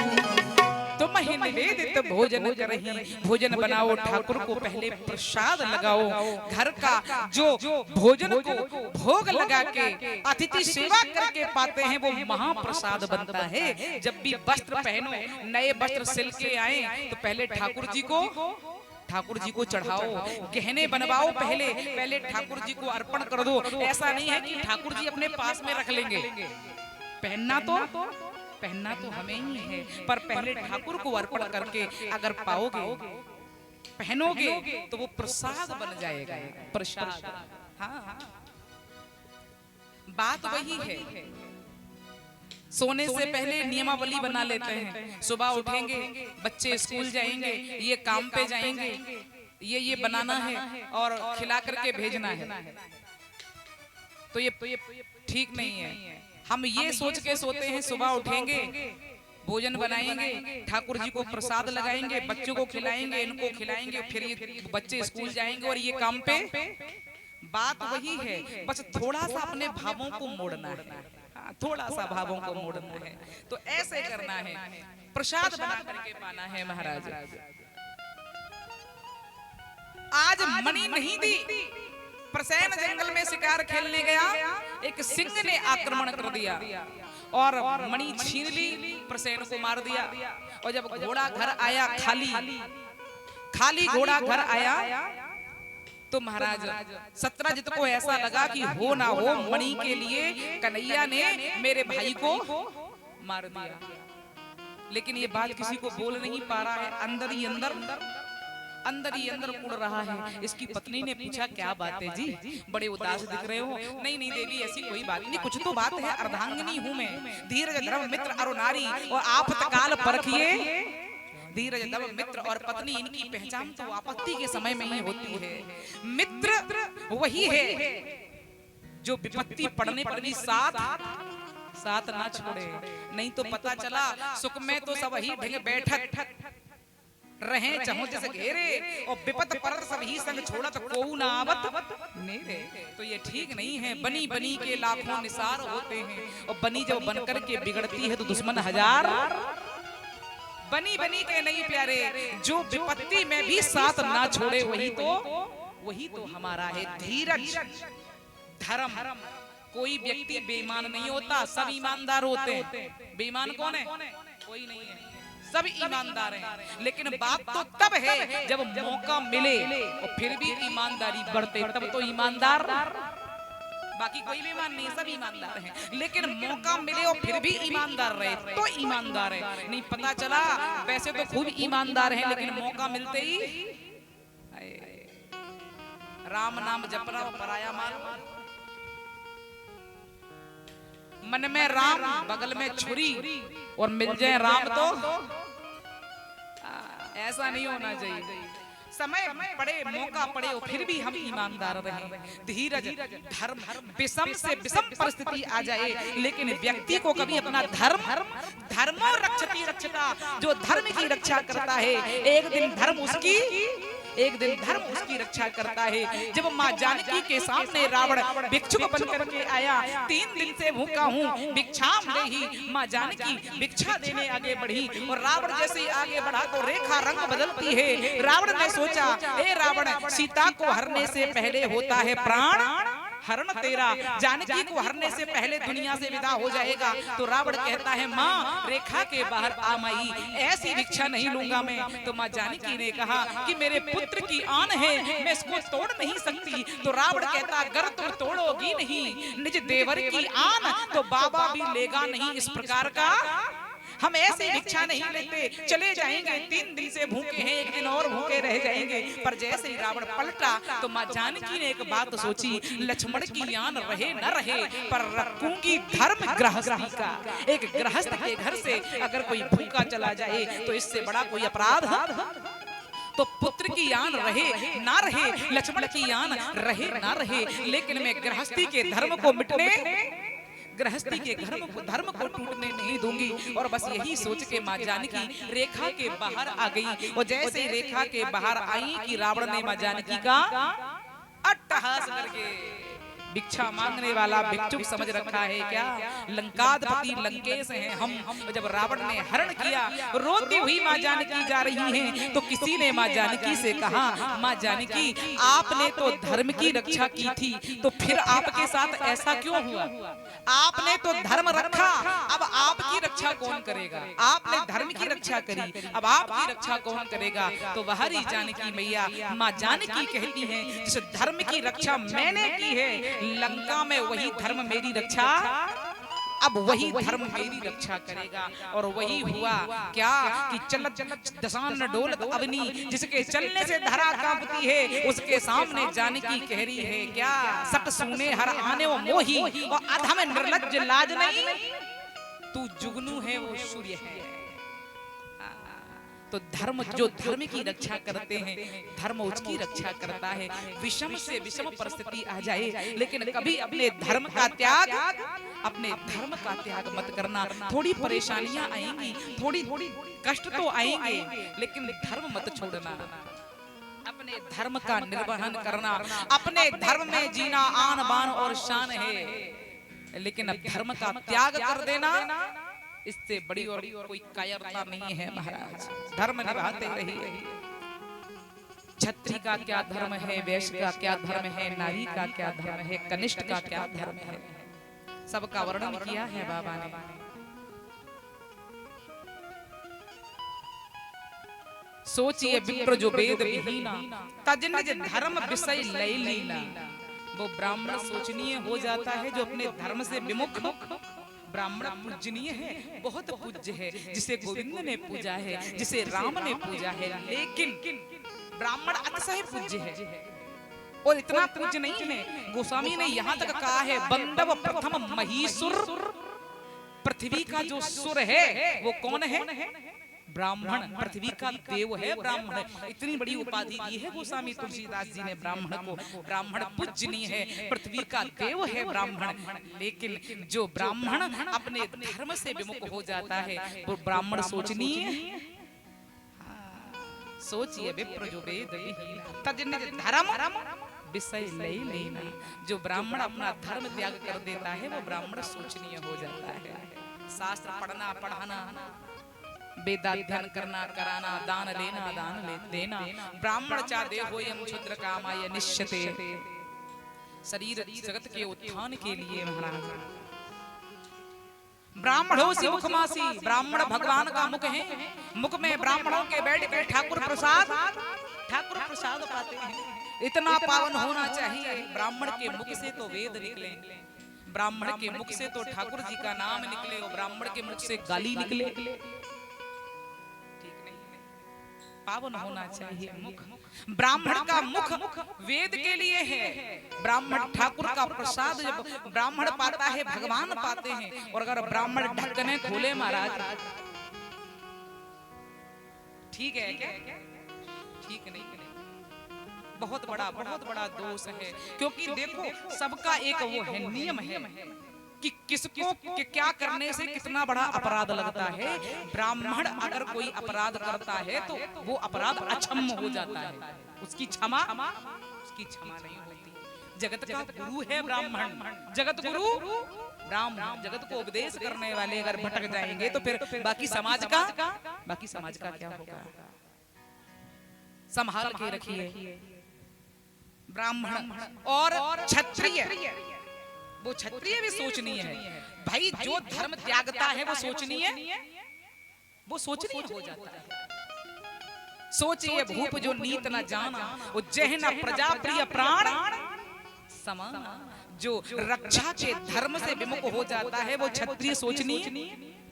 तुम ही निवेदित भोजन करही, भोजन बनाओ ठाकुर को पहले प्रसाद लगाओ। घर का जो भोजन को भोग लगा के अतिथि सेवा करके पाते हैं वो महाप्रसाद बनता है। जब भी वस्त्र पहनो, नए वस्त्र सिल के आए तो पहले ठाकुर जी को चढ़ाओ, गहने बनवाओ, पहले ठाकुर जी को अर्पण कर दो। ऐसा नहीं है कि ठाकुर जी अपने पास में रख लेंगे, पहनना तो हमें ही है, पर पहले ठाकुर को अर्पण करके अगर पाओगे, पहनोगे तो वो प्रसाद बन जाएगा। प्रसाद, हाँ, बात वही है। सोने से पहले नियमावली बना लेते हैं। सुबह उठेंगे, बच्चे स्कूल जाएंगे, ये काम पे जाएंगे, ये बनाना है और खिला करके भेजना है, तो ये ठीक नहीं है। हम ये सोच के सोते हैं सुबह उठेंगे, भोजन बनाएंगे, ठाकुर जी को प्रसाद लगाएंगे, बच्चों को खिलाएंगे, इनको खिलाएंगे, फिर ये बच्चे स्कूल जाएंगे और ये काम पे। बात वही है, बस थोड़ा सा अपने भावों को मोड़ना है, थोड़ा सा भावों को मोड़ना है। तो ऐसे करना है, प्रसाद बना करके पाना है महाराज। आज मणि नहीं दी, प्रसैन जंगल में शिकार खेलने गया, एक सिंह ने आक्रमण कर दिया और मणि छीन ली, प्रसैन को मार दिया। और जब घोड़ा घर आया, खाली घोड़ा घर आया, तो महाराज सत्यजित को ऐसा लगा कि हो ना हो मणि के लिए कन्हैया ने मेरे भाई को मार दिया। लेकिन ये बात किसी को बोल नहीं पा रहा है, अंदर ही अंदर उड़ रहा है। इसकी पत्नी ने पूछा, क्या बात है जी, बड़े उदास दिख रहे हो? नहीं देवी, ऐसी कोई बात नहीं, कुछ तो बात है, अर्धांगिनी हूँ मैं, धीरज धर्म मित्र अरु नारी, और आप तत्काल परखिए। धीरज धर्म मित्र और पत्नी, इनकी पहचान तो आपत्ति के समय में ही होती है। मित्र वही है जो विपत्ति पड़ने पर भी साथ ना छोड़े, नहीं तो पता चला सुख में तो सब ही ढंग बैठक रहे, चाहो जैसे घेरे, और विपत पर सब ही संग छोड़त कोऊ ना आवत नेरे। तो ये ठीक नहीं है। बनी के लाखों निसार होते हैं, और बनी जब बनकर के बिगड़ती है तो दुश्मन हजार। बनी के नहीं प्यारे, जो विपत्ति में भी साथ ना छोड़े वही तो हमारा है धीरज धर्म। कोई व्यक्ति बेईमान नहीं होता, सब ईमानदार होते हैं। बेईमान कौन है? कोई नहीं है, सब ईमानदार हैं। लेकिन बात तो तब है जब मौका मिले और फिर भी ईमानदारी बढ़ते, तब तो ईमानदार। बाकी कोई बेईमान नहीं, सब ईमानदार हैं। लेकिन मौका मिले और फिर भी ईमानदार रहे तो ईमानदार है। नहीं पता चला वैसे तो खूब ईमानदार हैं, लेकिन मौका मिलते ही राम नाम जपना पराया माल, मन में राम बगल में छुरी, और मिल जाए राम तो ऐसा नहीं होना चाहिए। समय पड़े, मौका पड़े और फिर भी हम ईमानदार रहें। धीरज धर्म, विषम से विषम परिस्थिति आ जाए, लेकिन व्यक्ति को कभी अपना धर्मो रक्षता, जो धर्म की रक्षा करता है, एक दिन धर्म उसकी रक्षा करता है। जब माँ जानकी के सामने रावण भिक्षुक बन करके आया, 3 दिन से भूखा हूँ, भिक्षाम देहि, माँ जानकी भिक्षा देने आगे बढ़ी, और रावण जैसे ही आगे बढ़ा तो रेखा रंग बदलती है। रावण ने सोचा, हे रावण, सीता को हरने से पहले होता है प्राण हरण तेरा, जानकी को हरने से पहले दुनिया से विदा हो जाएगा। तो रावण कहता है, माँ रेखा के बाहर आ माई, ऐसी भिक्षा नहीं लूंगा मैं। तो माँ जानकी ने कहा कि मेरे पुत्र की आन है, मैं इसको तोड़ नहीं सकती। तो रावण कहता, अगर तुम तोड़ोगी नहीं निज देवर की आन, तो बाबा भी लेगा नहीं इस प्रकार का। हम ऐसे भिक्षा नहीं लेते, चले जाएंगे, 3 दिन से भूखे हैं, 1 दिन और भूखे रह जाएंगे। पर जैसे ही रावण पलटा तो माँ जानकी ने एक बात सोची, लक्ष्मण की आन रहे न रहे, पर रखूंगी धर्म गृहस्थी का। एक गृहस्थ के घर से अगर कोई भूखा चला जाए तो इससे बड़ा कोई अपराध। तो पुत्र की आन रहे ना रहे, लक्ष्मण की आन रहे ना रहे, लेकिन मैं गृहस्थी के धर्म को मिटने गृहस्थी के धर्म को टूटने नहीं दूंगी। और बस यही सोच के माँ जानकी रेखा के बाहर आ गई। और जैसे रेखा के बाहर आई कि रावण ने माँ जानकी का अट्टहास करके भिक्षा मांगने वाला भिक्षुक समझ रखा है क्या, लंकाधिपति लंकेश हैं हम। जब रावण ने हरण किया, रोती हुई माँ जानकी जा रही हैं, तो किसी ने माँ जानकी से कहा, माँ जानकी आपने तो धर्म की रक्षा की थी, तो फिर आपके साथ ऐसा क्यों हुआ? आपने तो धर्म रखा, अब आपकी रक्षा कौन करेगा? आपने धर्म की रक्षा करी, अब आपकी रक्षा कौन करेगा? तो वहारी जानकी मैया माँ जानकी कहती हैं, जिस धर्म की रक्षा मैंने की है लंका में, वही धर्म मेरी रक्षा, अब वही धर्म मेरी रक्षा करेगा। और वही हुआ क्या कि चलत दशान डोलत अवनी, जिसके चलने से धरा कांपती है, उसके सामने जानकी कह रही है क्या, सट सुने हर आने वो मोही, और अधम निर्लज्ज लाज नहीं, तू जुगनू है वो सूर्य है। तो धर्म, जो धर्म की रक्षा करते हैं, धर्म उसकी रक्षा करता है। विषम से विषम परिस्थिति आ जाए, लेकिन कभी अपने धर्म का त्याग मत करना। थोड़ी परेशानियां आएंगी, थोड़ी कष्ट तो आएंगे, लेकिन धर्म मत छोड़ना। अपने धर्म का निर्वहन करना, अपने धर्म में जीना आन बान और शान है, लेकिन अब धर्म का त्याग कर देना, इससे बड़ी और कोई कायरता नहीं है महाराज। धर्म निभाते रहिए। क्षत्रिय का क्या धर्म है, वैश्य का क्या धर्म है, नारी का क्या धर्म है, कनिष्ठ का क्या धर्म है, सबका वर्णन किया है बाबा ने। सोचिए विप्र जो वेद विहीना, तज निज धर्म विषय लय लीना। वो ब्राह्मण सोचनीय हो जाता है जो अपने धर्म से विमुख। ब्राह्मण पूजनीय है, बहुत पूज्य है, जिसे गोविंद ने पूजा है, जिसे राम ने पूजा है, लेकिन ब्राह्मण अतिशय पूज्य है। और इतना पूज्य नहीं है, गोस्वामी ने यहाँ तक कहा है, बंदव प्रथम महीसुर, पृथ्वी का जो सुर है वो कौन है? ब्राह्मण। पृथ्वी का देव है ब्राह्मण। इतनी बड़ी उपाधि दी है गोस्वामी तुलसीदास जी ने ब्राह्मण को। ब्राह्मण पूजनीय है, पृथ्वी का देव है ब्राह्मण। लेकिन जो ब्राह्मण अपने धर्म से विमुख हो जाता है वो ब्राह्मण सोचनीय। सोचिए विप्र जो वेद विहीन, तज निज धर्म विषय लय लीना। जो ब्राह्मण अपना धर्म त्याग कर देता है वो ब्राह्मण सोचनीय हो जाता है। शास्त्र पढ़ना पढ़ाना, वेदाध्ययन करना कराना, दान लेना दान देना, ब्राह्मण चादे होयम क्षुद्र कामाय निश्चते। शरीर जगत के उत्थान के लिए महाराज ब्राह्मणों से मुखमासी। ब्राह्मण भगवान का मुख है, मुख में ब्राह्मणों के बैठ के ठाकुर प्रसाद पाते हैं। इतना पावन होना चाहिए। ब्राह्मण के मुख से तो वेद निकले, ब्राह्मण के मुख से तो ठाकुर जी का नाम निकले, और ब्राह्मण के मुख से गाली निकले, पावन होना चाहिए मुख। ब्राह्मण का मुख वेद के लिए है। ब्राह्मण ठाकुर का प्रसाद जब ब्राह्मण पाता है भगवान पाते हैं। और अगर ब्राह्मण ढक्कने खोले महाराज, ठीक है क्या? ठीक नहीं, बहुत बड़ा दोष है। क्योंकि देखो सबका एक वो है नियम है कि किसको क्या करने से कितना बड़ा अपराध लगता है। ब्राह्मण अगर कोई अपराध करता है तो वो अपराध अक्षम्य हो जाता है, उसकी क्षमा नहीं होती। जगत का गुरु है ब्राह्मण, जगत गुरु ब्राह्मण। जगत को उपदेश करने वाले अगर भटक जाएंगे तो फिर बाकी समाज का क्या होगा? संभाल के रखिए। ब्राह्मण और क्षत्रिय, वो क्षत्रिय भी सोचनीय है भाई। जो धर्म त्यागता है वो सोचनीय हो जाता है। सोचिए भूप जो नीत न जाना, वो जहना प्रजा प्रिय प्राण समान। जो रक्षा के धर्म से विमुख हो जाता है वो क्षत्रिय सोचनीय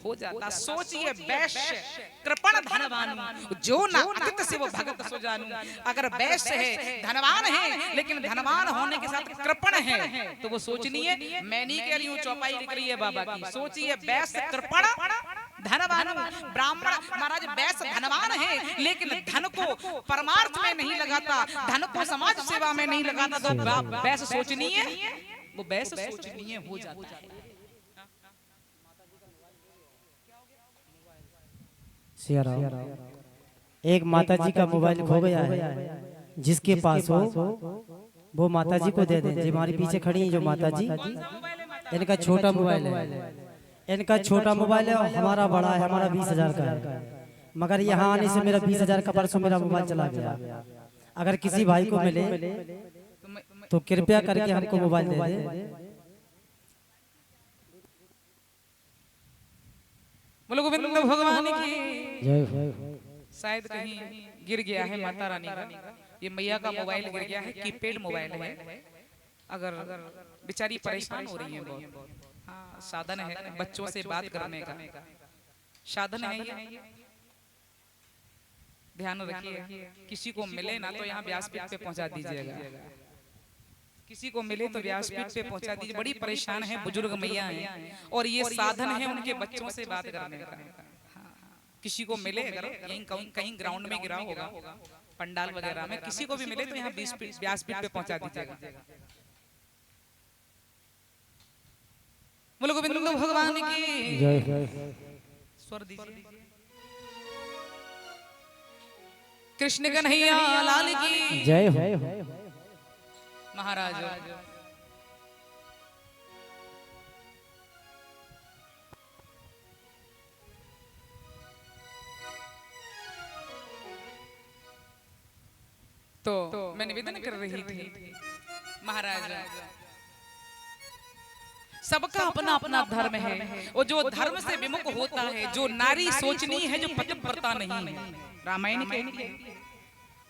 हो जाता। सोचिए वैश्य कृपण धनवान, जो ना अतित से वो भगत सो जानू। अगर वैश्य है, धनवान है, लेकिन धनवान होने के साथ कृपण है तो वो सोचनीय। मैं नहीं कह रही हूँ, चौपाई लिख रही है बाबा की। सोचिए वैश्य कृपण धनवान, ब्राह्मण महाराज वैश्य धनवान है लेकिन धन को परमार्थ में नहीं लगाता, धन को समाज सेवा में नहीं लगाता, तो वैश्य सोचनीय, वो वैश्य सोचनीय हो जाता है। सिया राम। एक माता जी का मोबाइल खो गया है, जिसके पास हो वो माता जी को दे दें। जी हमारी पीछे खड़ी हैं जो माता जी, इनका छोटा मोबाइल है, इनका छोटा मोबाइल है और हमारा बड़ा है, हमारा 20,000 का है। मगर यहाँ आने से मेरा 20,000 का परसों मेरा मोबाइल चला गया। अगर किसी भाई को मिले तो कृपया करके हमको मोबाइल दे दे। बोलो गोविंद भगवान की जय। शायद कहीं गिर गया है माता रानी का, ये मैया का मोबाइल गिर गया है, कीपैड मोबाइल है। अगर बेचारी परेशान हो रही है बहुत। हाँ, साधन है बच्चों से बात करने का, साधन है ये। ध्यान रखिए, किसी को मिले ना तो यहाँ व्यासपीठ पे पहुंचा दीजिएगा, किसी को मिले तो व्यासपीठ पे पहुंचा दीजिए। बड़ी परेशान है बुजुर्ग मैया हैं और ये साधन है उनके बच्चों से बात करने का। किसी को मिले, अगर यहीं कहीं ग्राउंड में गिरा होगा पंडाल वगैरह में, किसी को भी मिले तो यहाँ व्यासपीठ पे पहुंचा दीजिएगा। बोलो गोविंद भगवान की जय। स्वर दीजिए। कृष्ण कन्हैया लाल की जय। महाराज। तो मैं निवेदन कर रही थी महाराज, सबका अपना अपना धर्म है और जो धर्म से विमुख होता है, जो नारी सोचनी है जो पतिव्रता नहीं है, रामायण कहती है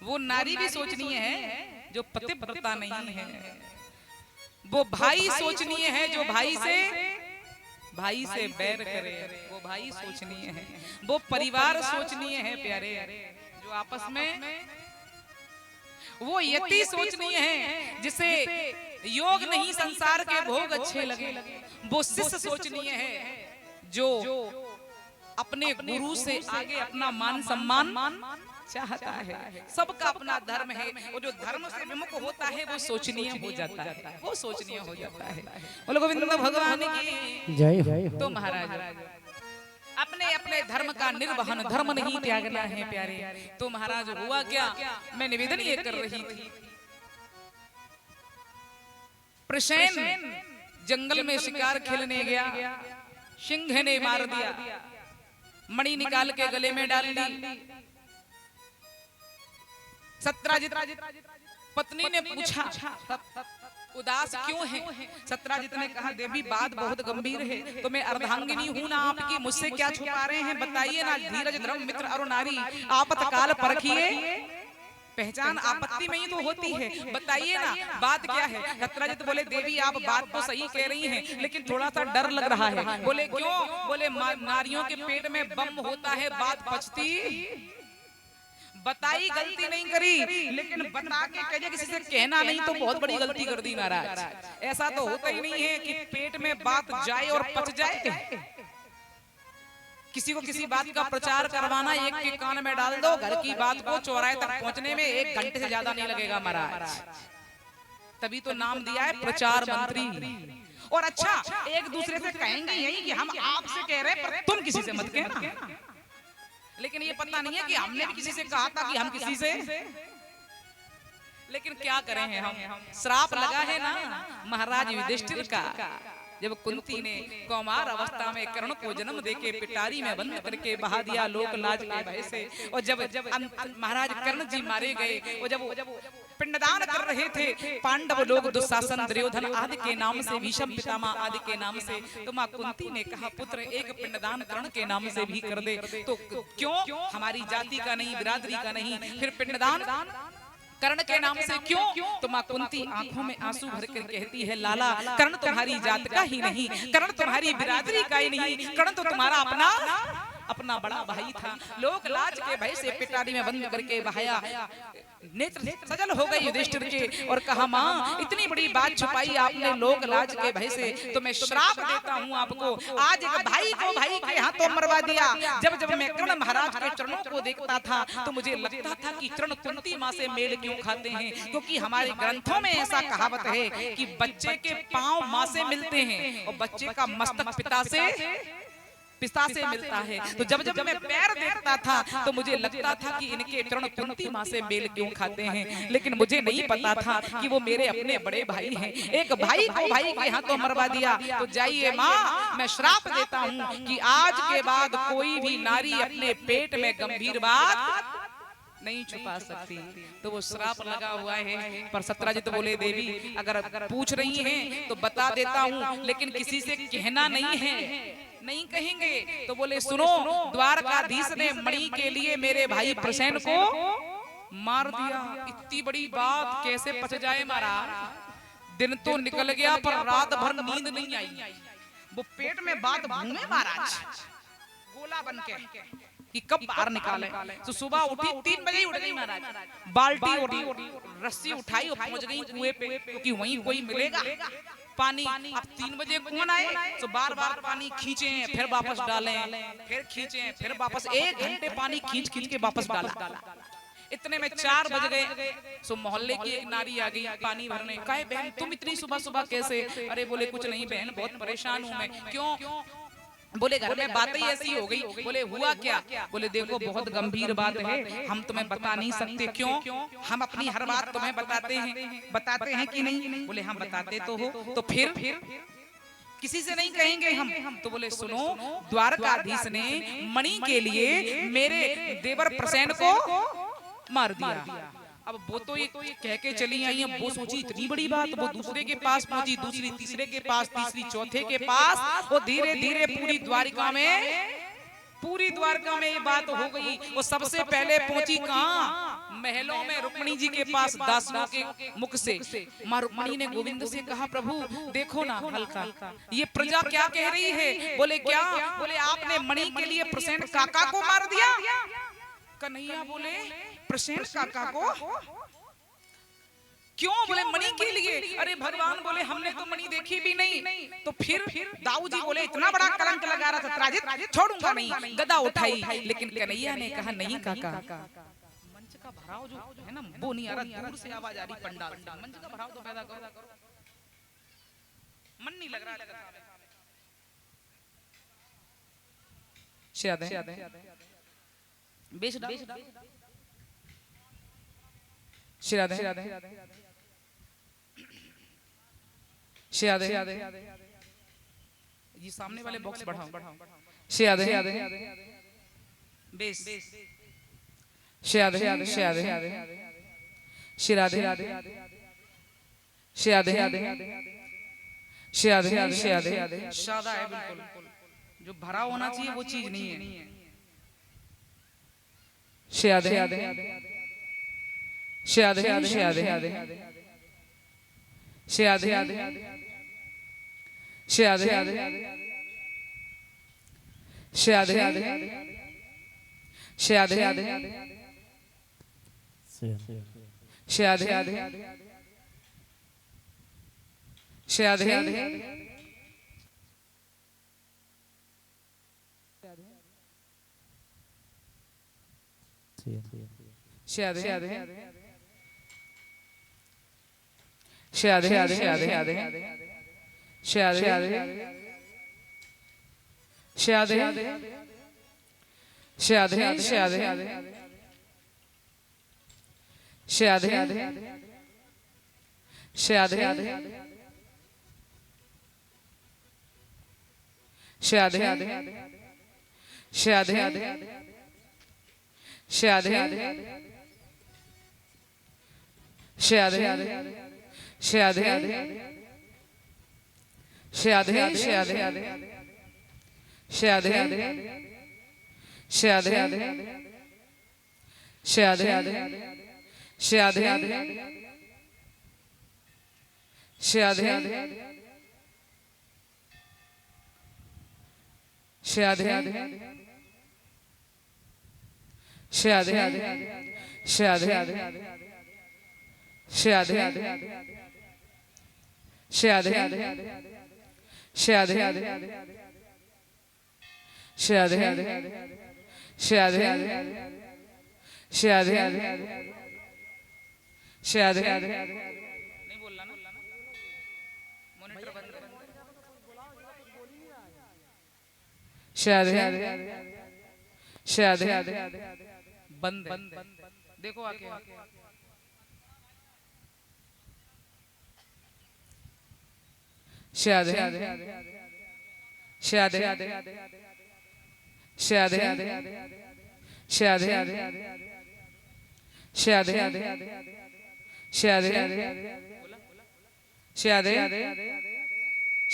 वो नारी भी सोचनीय है जो पतिव्रता नहीं है, वो भाई सोचनीय है जो भाई से बैर करे, वो भाई सोचनीय है, वो परिवार सोचनीय है प्यारे, जो आपस में, वो यति सोचनीय है जिसे योग नहीं संसार के भोग अच्छे लगे, वो शिष्य सोचनीय है जो अपने गुरु से आगे अपना मान सम्मान चाहता है। सबका अपना धर्म है और जो धर्म से विमुख होता है वो सोचनीय हो जाता है, वो सोचनीय हो जाता है। बोलो गोविंद भगवान की जय। तो महाराज अपने अपने धर्म का निर्वहन, धर्म नहीं त्यागना है प्यारे। तो महाराज हुआ क्या, मैं निवेदन ये कर रही थी, प्रसेन जंगल में शिकार खेलने गया, सिंह ने मार दिया, मणि निकाल के गले में डाल दी। सत्राजित पत्नी ने पूछा उदास क्यों है? सत्राजित ने कहा देवी बात बहुत गंभीर है, तो मैं अर्धांगिनी हूँ ना आपकी, मुझसे क्या छुपा रहे हैं बताइए ना। धीरज धर्म मित्र और नारी आपतकाल परखिए, पहचान आपत्ति में ही तो होती है, बताइए ना बात क्या है। सत्राजित बोले देवी आप बात तो सही कह रही हैं, लेकिन थोड़ा सा डर लग रहा है। बोले क्यों? बोले नारियों के पेट में बम होता है, बात पचती, बताई गलती नहीं करी, लेकिन बता के कहे किसी से कहना नहीं तो बहुत बड़ी गलती कर दी महाराज। ऐसा तो होता ही नहीं है कि पेट में बात जाए और पच जाए। किसी को किसी बात का प्रचार करवाना, एक के कान में डाल दो, घर की बात को चौराहे तक पहुंचने में 1 घंटे से ज्यादा नहीं लगेगा महाराज। तभी तो नाम दिया है प्रचार मंत्री। और अच्छा एक दूसरे से कहेंगे यही कि हम आपसे कह रहे हैं पर तुम किसी से मत कहना, लेकिन ये पता नहीं है कि हमने भी किसी से कहा था कि हम किसी से, लेकिन क्या करें हैं हम, श्राप लगा है ना महाराज युधिष्ठिर का। जब कुंती ने कौमार अवस्था में कर्ण को जन्म देके पिटारी में बंद करके बहा दिया लोक लाज के भय से, और जब महाराज कर्ण जी मारे गए, और जब पिंडदान कर रहे थे पांडव लोग, दुशासन दुर्योधन आदि के नाम से, भीष्म पितामह आदि के नाम से, तो मां कुंती ने कहा पुत्र एक पिंडदान कर्ण के नाम से भी कर दे। तो क्यों? हमारी जाति का नहीं, बिरादरी का नहीं, फिर पिंडदान कर्ण के नाम से क्यों? तो मां कुंती आंखों में आंसू भर कर कहती है लाला कर्ण तुम्हारी जात का ही नहीं, कर्ण तुम्हारी बिरादरी का ही नहीं, कर्ण तो तुम्हारा अपना बड़ा भाई था। लोक लाज के भय से पिटारी में बंद करके बहाया, नेत्र सजल हो गई युधिष्ठिर के, और कहा मां इतनी बड़ी बात छुपाई आपने लोक लाज के भय से, तो मैं श्राप देता हूं आपको, आज एक भाई को भाई के हाथों मरवा दिया। जब मैं कर्ण महाराज के चरणों को देखता था तो मुझे लगता था कि चरण कुंती मां से मेल क्यों खाते हैं, क्योंकि हमारे ग्रंथों में ऐसा कहावत है कि बच्चे के पांव मां से मिलते हैं और बच्चे का मस्तक पिता से पिस्ता से मिलता है। तो जब जब मैं पैर देखता था तो मुझे लगता था कि इनके चरण कुंती माँ से मेल क्यों खाते हैं, लेकिन मुझे नहीं पता था कि वो मेरे अपने बड़े भाई हैं। एक भाई को भाई के हाथों मरवा दिया। तो जाइए माँ, मैं श्राप देता हूँ कि आज के बाद कोई भी नारी अपने पेट में गंभीर बात नहीं छुपा सकती। तो वो श्राप लगा हुआ है। पर सत्राजित बोले देवी अगर पूछ रही हैं तो बता देता हूँ, लेकिन किसी से कहना नहीं है, नहीं कहेंगे। तो बोले सुनो, द्वारकाधीश ने मणि के लिए मेरे भाई प्रसेन को मार दिया। इतनी बड़ी बात कैसे पच जाए महाराज। दिन तो निकल गया पर रात भर नींद नहीं आई। वो पेट में बात घूमे महाराज गोला बन के कि कब बाहर निकाले। तो सुबह उठी 3 बजे ही उठ गई महाराज, बाल्टी और रस्सी उठाई और पहुंच गई कुएं पे, क्योंकि वहीं कोई मिलेगा पानी। अब 3 बजे कौन आए, तो बार बार पानी खींचे फिर वापस डालें, फिर खींचे फिर वापस, 1 घंटे पानी खींच खींच के वापस डाला। इतने में 4 बज गए। सो मोहल्ले की एक नारी आ गई पानी भरने। कहे बहन तुम इतनी सुबह सुबह कैसे? अरे बोले कुछ नहीं बहन, बहुत परेशान हूँ मैं। क्यों? बोले घर में बातें ऐसी हो गई। बोले हुआ क्या? बोले देखो बहुत गंभीर बात है, हम तुम्हें बता नहीं सकते। क्यों? हम अपनी हर बात तुम्हें बताते हैं कि नहीं? बोले हम बताते तो हो। तो फिर किसी से नहीं कहेंगे हम। तो बोले सुनो, द्वारकाधीश ने मणि के लिए मेरे देवर प्रसेन को मार दिया। अब वो तो ये कह के चली आई। अब वो सोची इतनी बड़ी बात, वो दूसरे के पास पहुंची, दूसरी तीसरे के पास, तीसरी चौथे के पास। वो धीरे धीरे पूरी द्वारिका में ये बात हो गई। वो सबसे पहले पहुंची कहाँ? महलों में रुक्मिणी जी के पास, दासियों के मुख से। मां रुक्मिणी ने गोविंद से कहा प्रभु देखो ना हल्का, ये प्रजा क्या कह रही है? बोले क्या? बोले आपने मणि के लिए प्रसेन काका को मार दिया। कन्हैया बोले प्रसेन काका को क्यों? बोले मणि के लिए। अरे भगवान बोले हमने तो मणि देखी भी नहीं। तो फिर दाऊ जी बोले इतना बड़ा कलंक लगा रहा था सत्राजित, छोड़ूंगा नहीं। गदा उठाई, लेकिन कन्हैया ने कहा नहीं काका। मंच का भराव जो है ना वो नहीं आ रहा, दूर से आवाज आ रही पंडाल। मंच का भराव तो पैदा करो, मन नहीं लग रहा। बेच ये सामने वाले बॉक्स बढ़ाओ। बेस शादा है बिल्कुल। जो भरा होना चाहिए वो चीज नहीं है। नहीं बोलना ना, मॉनिटर बंद कर। शायद शायद बंद देखो आके शायद शायद शायद शायद शायद शायद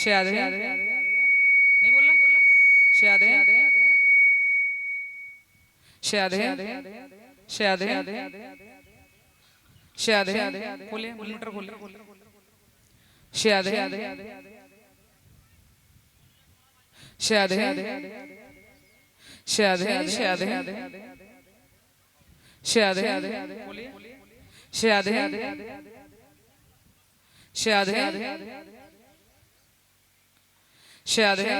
शायद शायद नहीं बोलना शायद शायद शायद शायद खोलिए मॉनिटर खोलिए शायद शायद शायद शायद शायद बोलिए शायद शायद शायद शायद शायद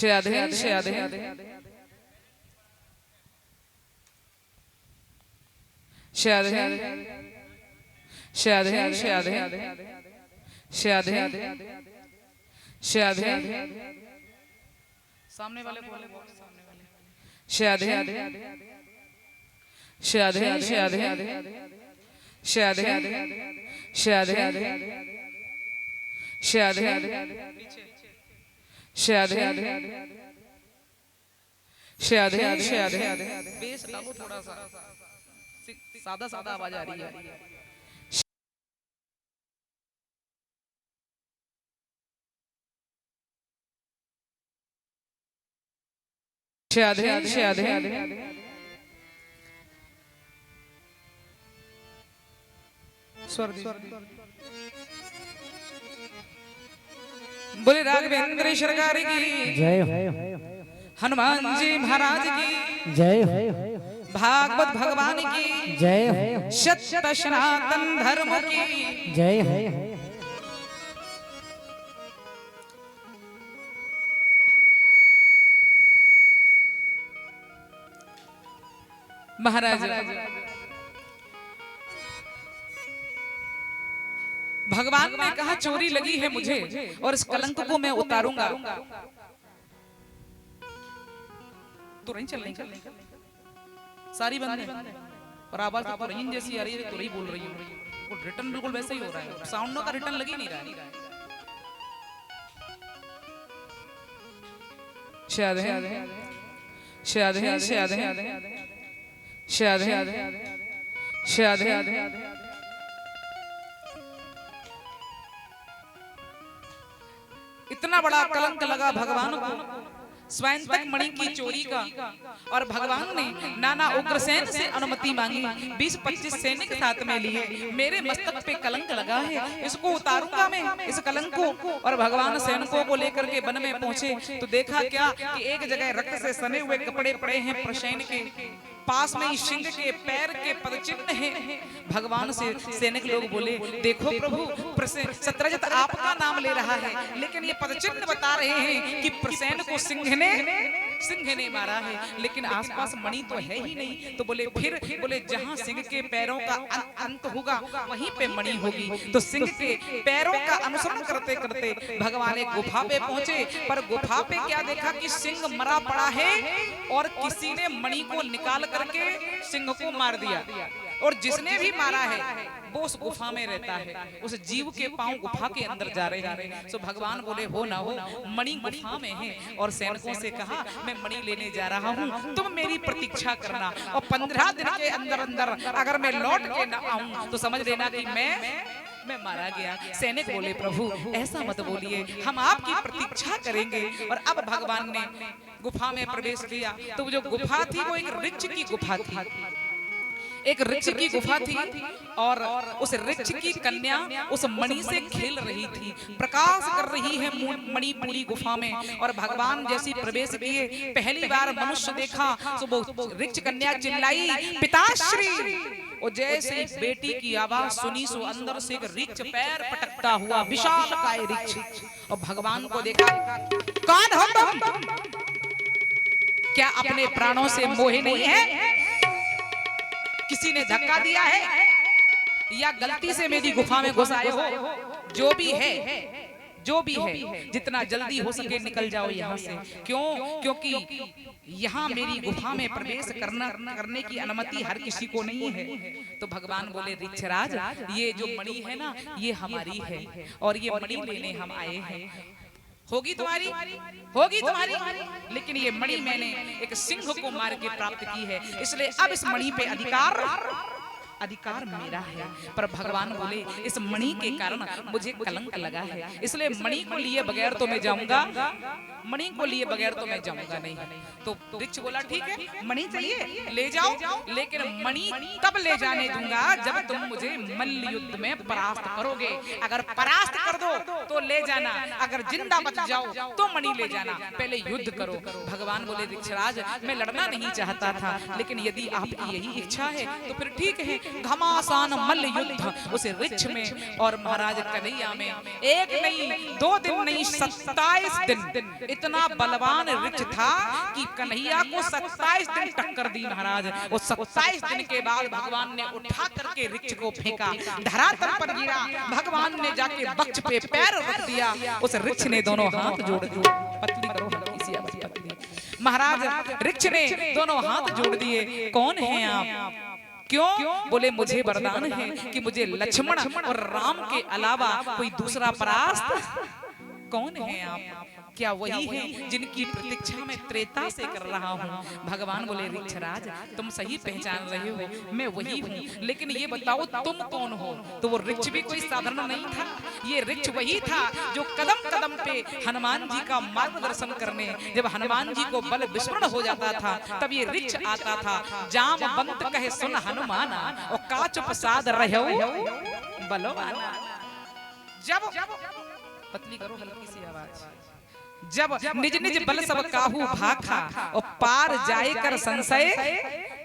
शायद शायद शायद शायद शायद शायद शायद शायद शायद सामने वाले बोले सामने वाले शायद शायद शायद शायद शायद शायद शायद शायद शायद बेस डालो थोड़ा सा सादा सादा आवाज आ रही है शायद शायद बोले राघवेंद्र सरकार की जय हनुमान जी महाराज की जय भागवत भगवान की जय सत्य सनातन धर्म की जय महाराज भगवान ने कहा चोरी लगी है मुझे और इस कलंक को मैं उतारूंगा तो नहीं चल सारी बंद है और आवाज तो रही जैसी आ रही है तो रही बोल रही हूँ रिटर्न बिल्कुल वैसे ही हो रहा है साउंडों का रिटर्न लग ही नहीं रहा है शायद शायद शायद शायद शायद इतना बड़ा कलंक लगा भगवान को स्वयं तक मणि की चोरी का और भगवान ने नाना उग्रसेन से अनुमति मांगी 20-25 सैनिक साथ में लिए मेरे मस्तक पे कलंक लगा है इसको उतारूंगा मैं इस कलंक को और भगवान सैनिकों को लेकर के वन में पहुंचे तो देखा क्या कि एक जगह रक्त से सने हुए कपड़े पड़े हैं प्रसेन के पास में ही सिंह के पैर के पदचिन्ह हैं भगवान से सैनिक लोग बोले देखो प्रभु सत्रजित आपका नाम ले रहा है लेकिन ये पदचिन्ह बता रहे हैं कि प्रसेन को सिंह ने मारा है लेकिन आसपास मणि तो है ही नहीं तो बोले फिर बोले जहां सिंह के पैरों का अंत होगा वहीं पे मणि होगी तो सिंह के पैरों का अनुसरण करते करते भगवान एक गुफा पे पहुंचे पर गुफा पे क्या देखा कि सिंह मरा पड़ा है और किसी ने मणि को निकाल करके सिंह को मार दिया और जिसने भी मारा है वो उस गुफा में रहता है उस जीव के पांव गुफा के अंदर जा रहे हैं सो भगवान बोले हो ना हो मणि गुफा में है और सैनिकों से कहा मैं मणि लेने जा रहा हूँ तुम मेरी प्रतीक्षा करना और 15 दिन के अंदर अंदर अगर मैं लौट के ना आऊं तो समझ लेना कि मैं मारा गया सैनिक बोले प्रभु ऐसा मत बोलिए हम आपकी प्रतीक्षा करेंगे और अब भगवान ने गुफा में प्रवेश किया तो जो गुफा थी वो एक वृक्ष की गुफा थी एक वृक्ष की गुफा थी और उस वृक्ष की कन्या उस मणि से खेल रही थी प्रकाश कर रही है मणि पूरी गुफा में और भगवान जैसी प्रवेश किए पहली बार मनुष्य देखा तो वो वृक्ष कन्या चिल्लाई पिताश्री और जैसे बेटी की आवाज सुनी सो अंदर से एक वृक्ष पैर पटकता हुआ विशालकाय वृक्ष और भगवान को देखा कौन हो तुम क्या अपने प्राणों से मोहे नहीं है? किसी ने धक्का दिया है या गलती से मेरी गुफा में घुस आए हो? जो भी है, जो भी है, जितना जल्दी हो सके निकल जाओ यहाँ से। क्यों? क्योंकि यहाँ मेरी गुफा में प्रवेश करने की अनुमति हर किसी को नहीं है। तो भगवान बोले ऋक्षराज, ये जो मणि है ना, ये हमारी है और ये मणि लेने हम आए हैं। होगी तुम्हारी, होगी तुम्हारी, लेकिन ये मणि मैंने एक सिंह को मार के प्राप्त की है, इसलिए अब इस मणि पे अधिकार मेरा है। पर भगवान बोले इस मणि के कारण मुझे कलंक लगा है, इसलिए मणि को लिए बगैर तो मैं जाऊंगा, मणि को लिए बगैर तो मैं जाऊंगा नहीं। तो वृक्ष बोला ठीक है, मणि चाहिए ले जाओ, लेकिन मणि तब ले जाने दूंगा जब तुम मुझे मल्ल युद्ध में परास्त करोगे। अगर परास्त कर दो तो ले जाना, अगर जिंदा बच जाओ तो मणि ले जाना, पहले युद्ध करो। भगवान बोले ऋक्षराज, मैं लड़ना नहीं चाहता था, लेकिन यदि आपकी यही इच्छा है तो फिर ठीक है। घमासान मल्ल युद्ध उस वृक्ष में और महाराज कन्हैया में एक नहीं, 2 दिन नहीं, 27 दिन इतना बलवान वृक्ष था कि कन्हैया को 27 दिन टक्कर दी महाराज। वो 27 दिन के बाद भगवान ने उठा करके वृक्ष को फेंका, धरातल पर गिरा, भगवान ने जाके वृक्ष पे पैर रख दिया, उस वृक्ष ने दोनों हाथ जोड़ दिए। पतली करो हल्की सी आवाज पतली। महाराज वृक्ष ने दोनों हाथ जोड़ दिए, कौन है आप? क्यों? बोले मुझे वरदान है कि मुझे लक्ष्मण और राम के अलावा कोई दूसरा परास्त। कौन है आप? क्या वही हैं जिनकी प्रतीक्षा में त्रेता से कर रहा हूँ? भगवान बोले ऋक्षराज, तुम सही पहचान रहे हो, मैं वही हूँ, लेकिन ये बताओ तुम कौन हो? तो वो वृक्ष भी कोई साधारण नहीं था, ये वृक्ष वही था जो कदम कदम पे हनुमान जी का मार्गदर्शन करने, जब हनुमान जी को बल विस्मरण हो जाता था तब ये वृक्ष आता था। जामवंत कहे सुन हनुमाना और काच प्रसाद रहो बलवाना। जब पतली करो हल्की सी आवाज। जब निज निज बल सब काहू भाखा और पार जाए कर संशय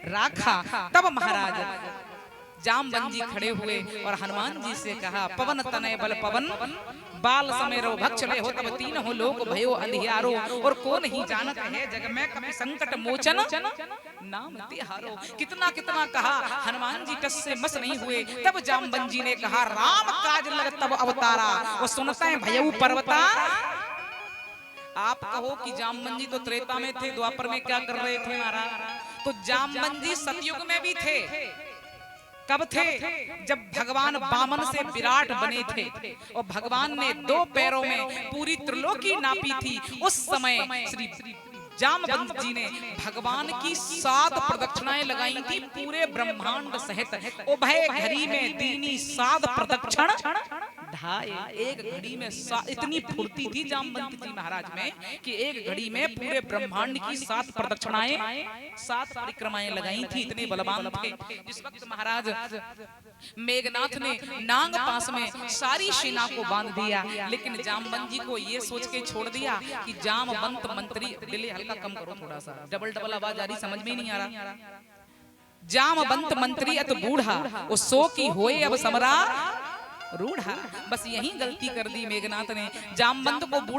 राखा, तब महाराज जामवंत जी खड़े हुए और हनुमान जी से कहा, पवन तनय बल पवन बाल समय रो भक्ष ले हो, तब तीन हो लोक भयो अंधियारो, और को नहीं जानत है जग में कभी संकट मोचन नाम तिहारो। कितना कितना कहा, हनुमान जी टस से मस नहीं हुए। तब जामवंत जी ने कहा, राम काज लग तब अवतारा, वो सुनते भयऊ पर्वता। आप कहो कि जामवंत जी तो त्रेता में थे, द्वापर में क्या कर रहे थे महाराज? तो जामवंत जी सतयुग में भी थे। कब थे? जब भगवान वामन से विराट बने थे और भगवान ने 2 पैरों में पूरी त्रिलोकी नापी थी। उस समय श्री जामवंत जी ने भगवान की 7 प्रदक्षिणाएं लगाई थी पूरे ब्रह्मांड सहित। उभय घड़ी में दीनी 7 प्रदक्षिण ढाए। एक घड़ी में इतनी फुर्ती थी जामवंत जी महाराज में कि एक घड़ी में पूरे ब्रह्मांड की 7 प्रदक्षिणाएं, 7 परिक्रमाएं लगाई थी, इतने बलवान थे। जिस वक्त महाराज मेघनाथ ने नांग पास में सारी सेना को बांध दिया, लेकिन जामवंत जी को ये सोच के छोड़ दिया कि जामवंत मंत्री, दिले हल्का कम करो थोड़ा सा, डबल आवाज आ रही, समझ में नहीं आ रहा। जामवंत मंत्री अत बूढ़ा, वो सो की होए अब समरा रूढ़ा। बस यही गलती कर दी मेघनाथ ने, जामवंत को बूढ़ा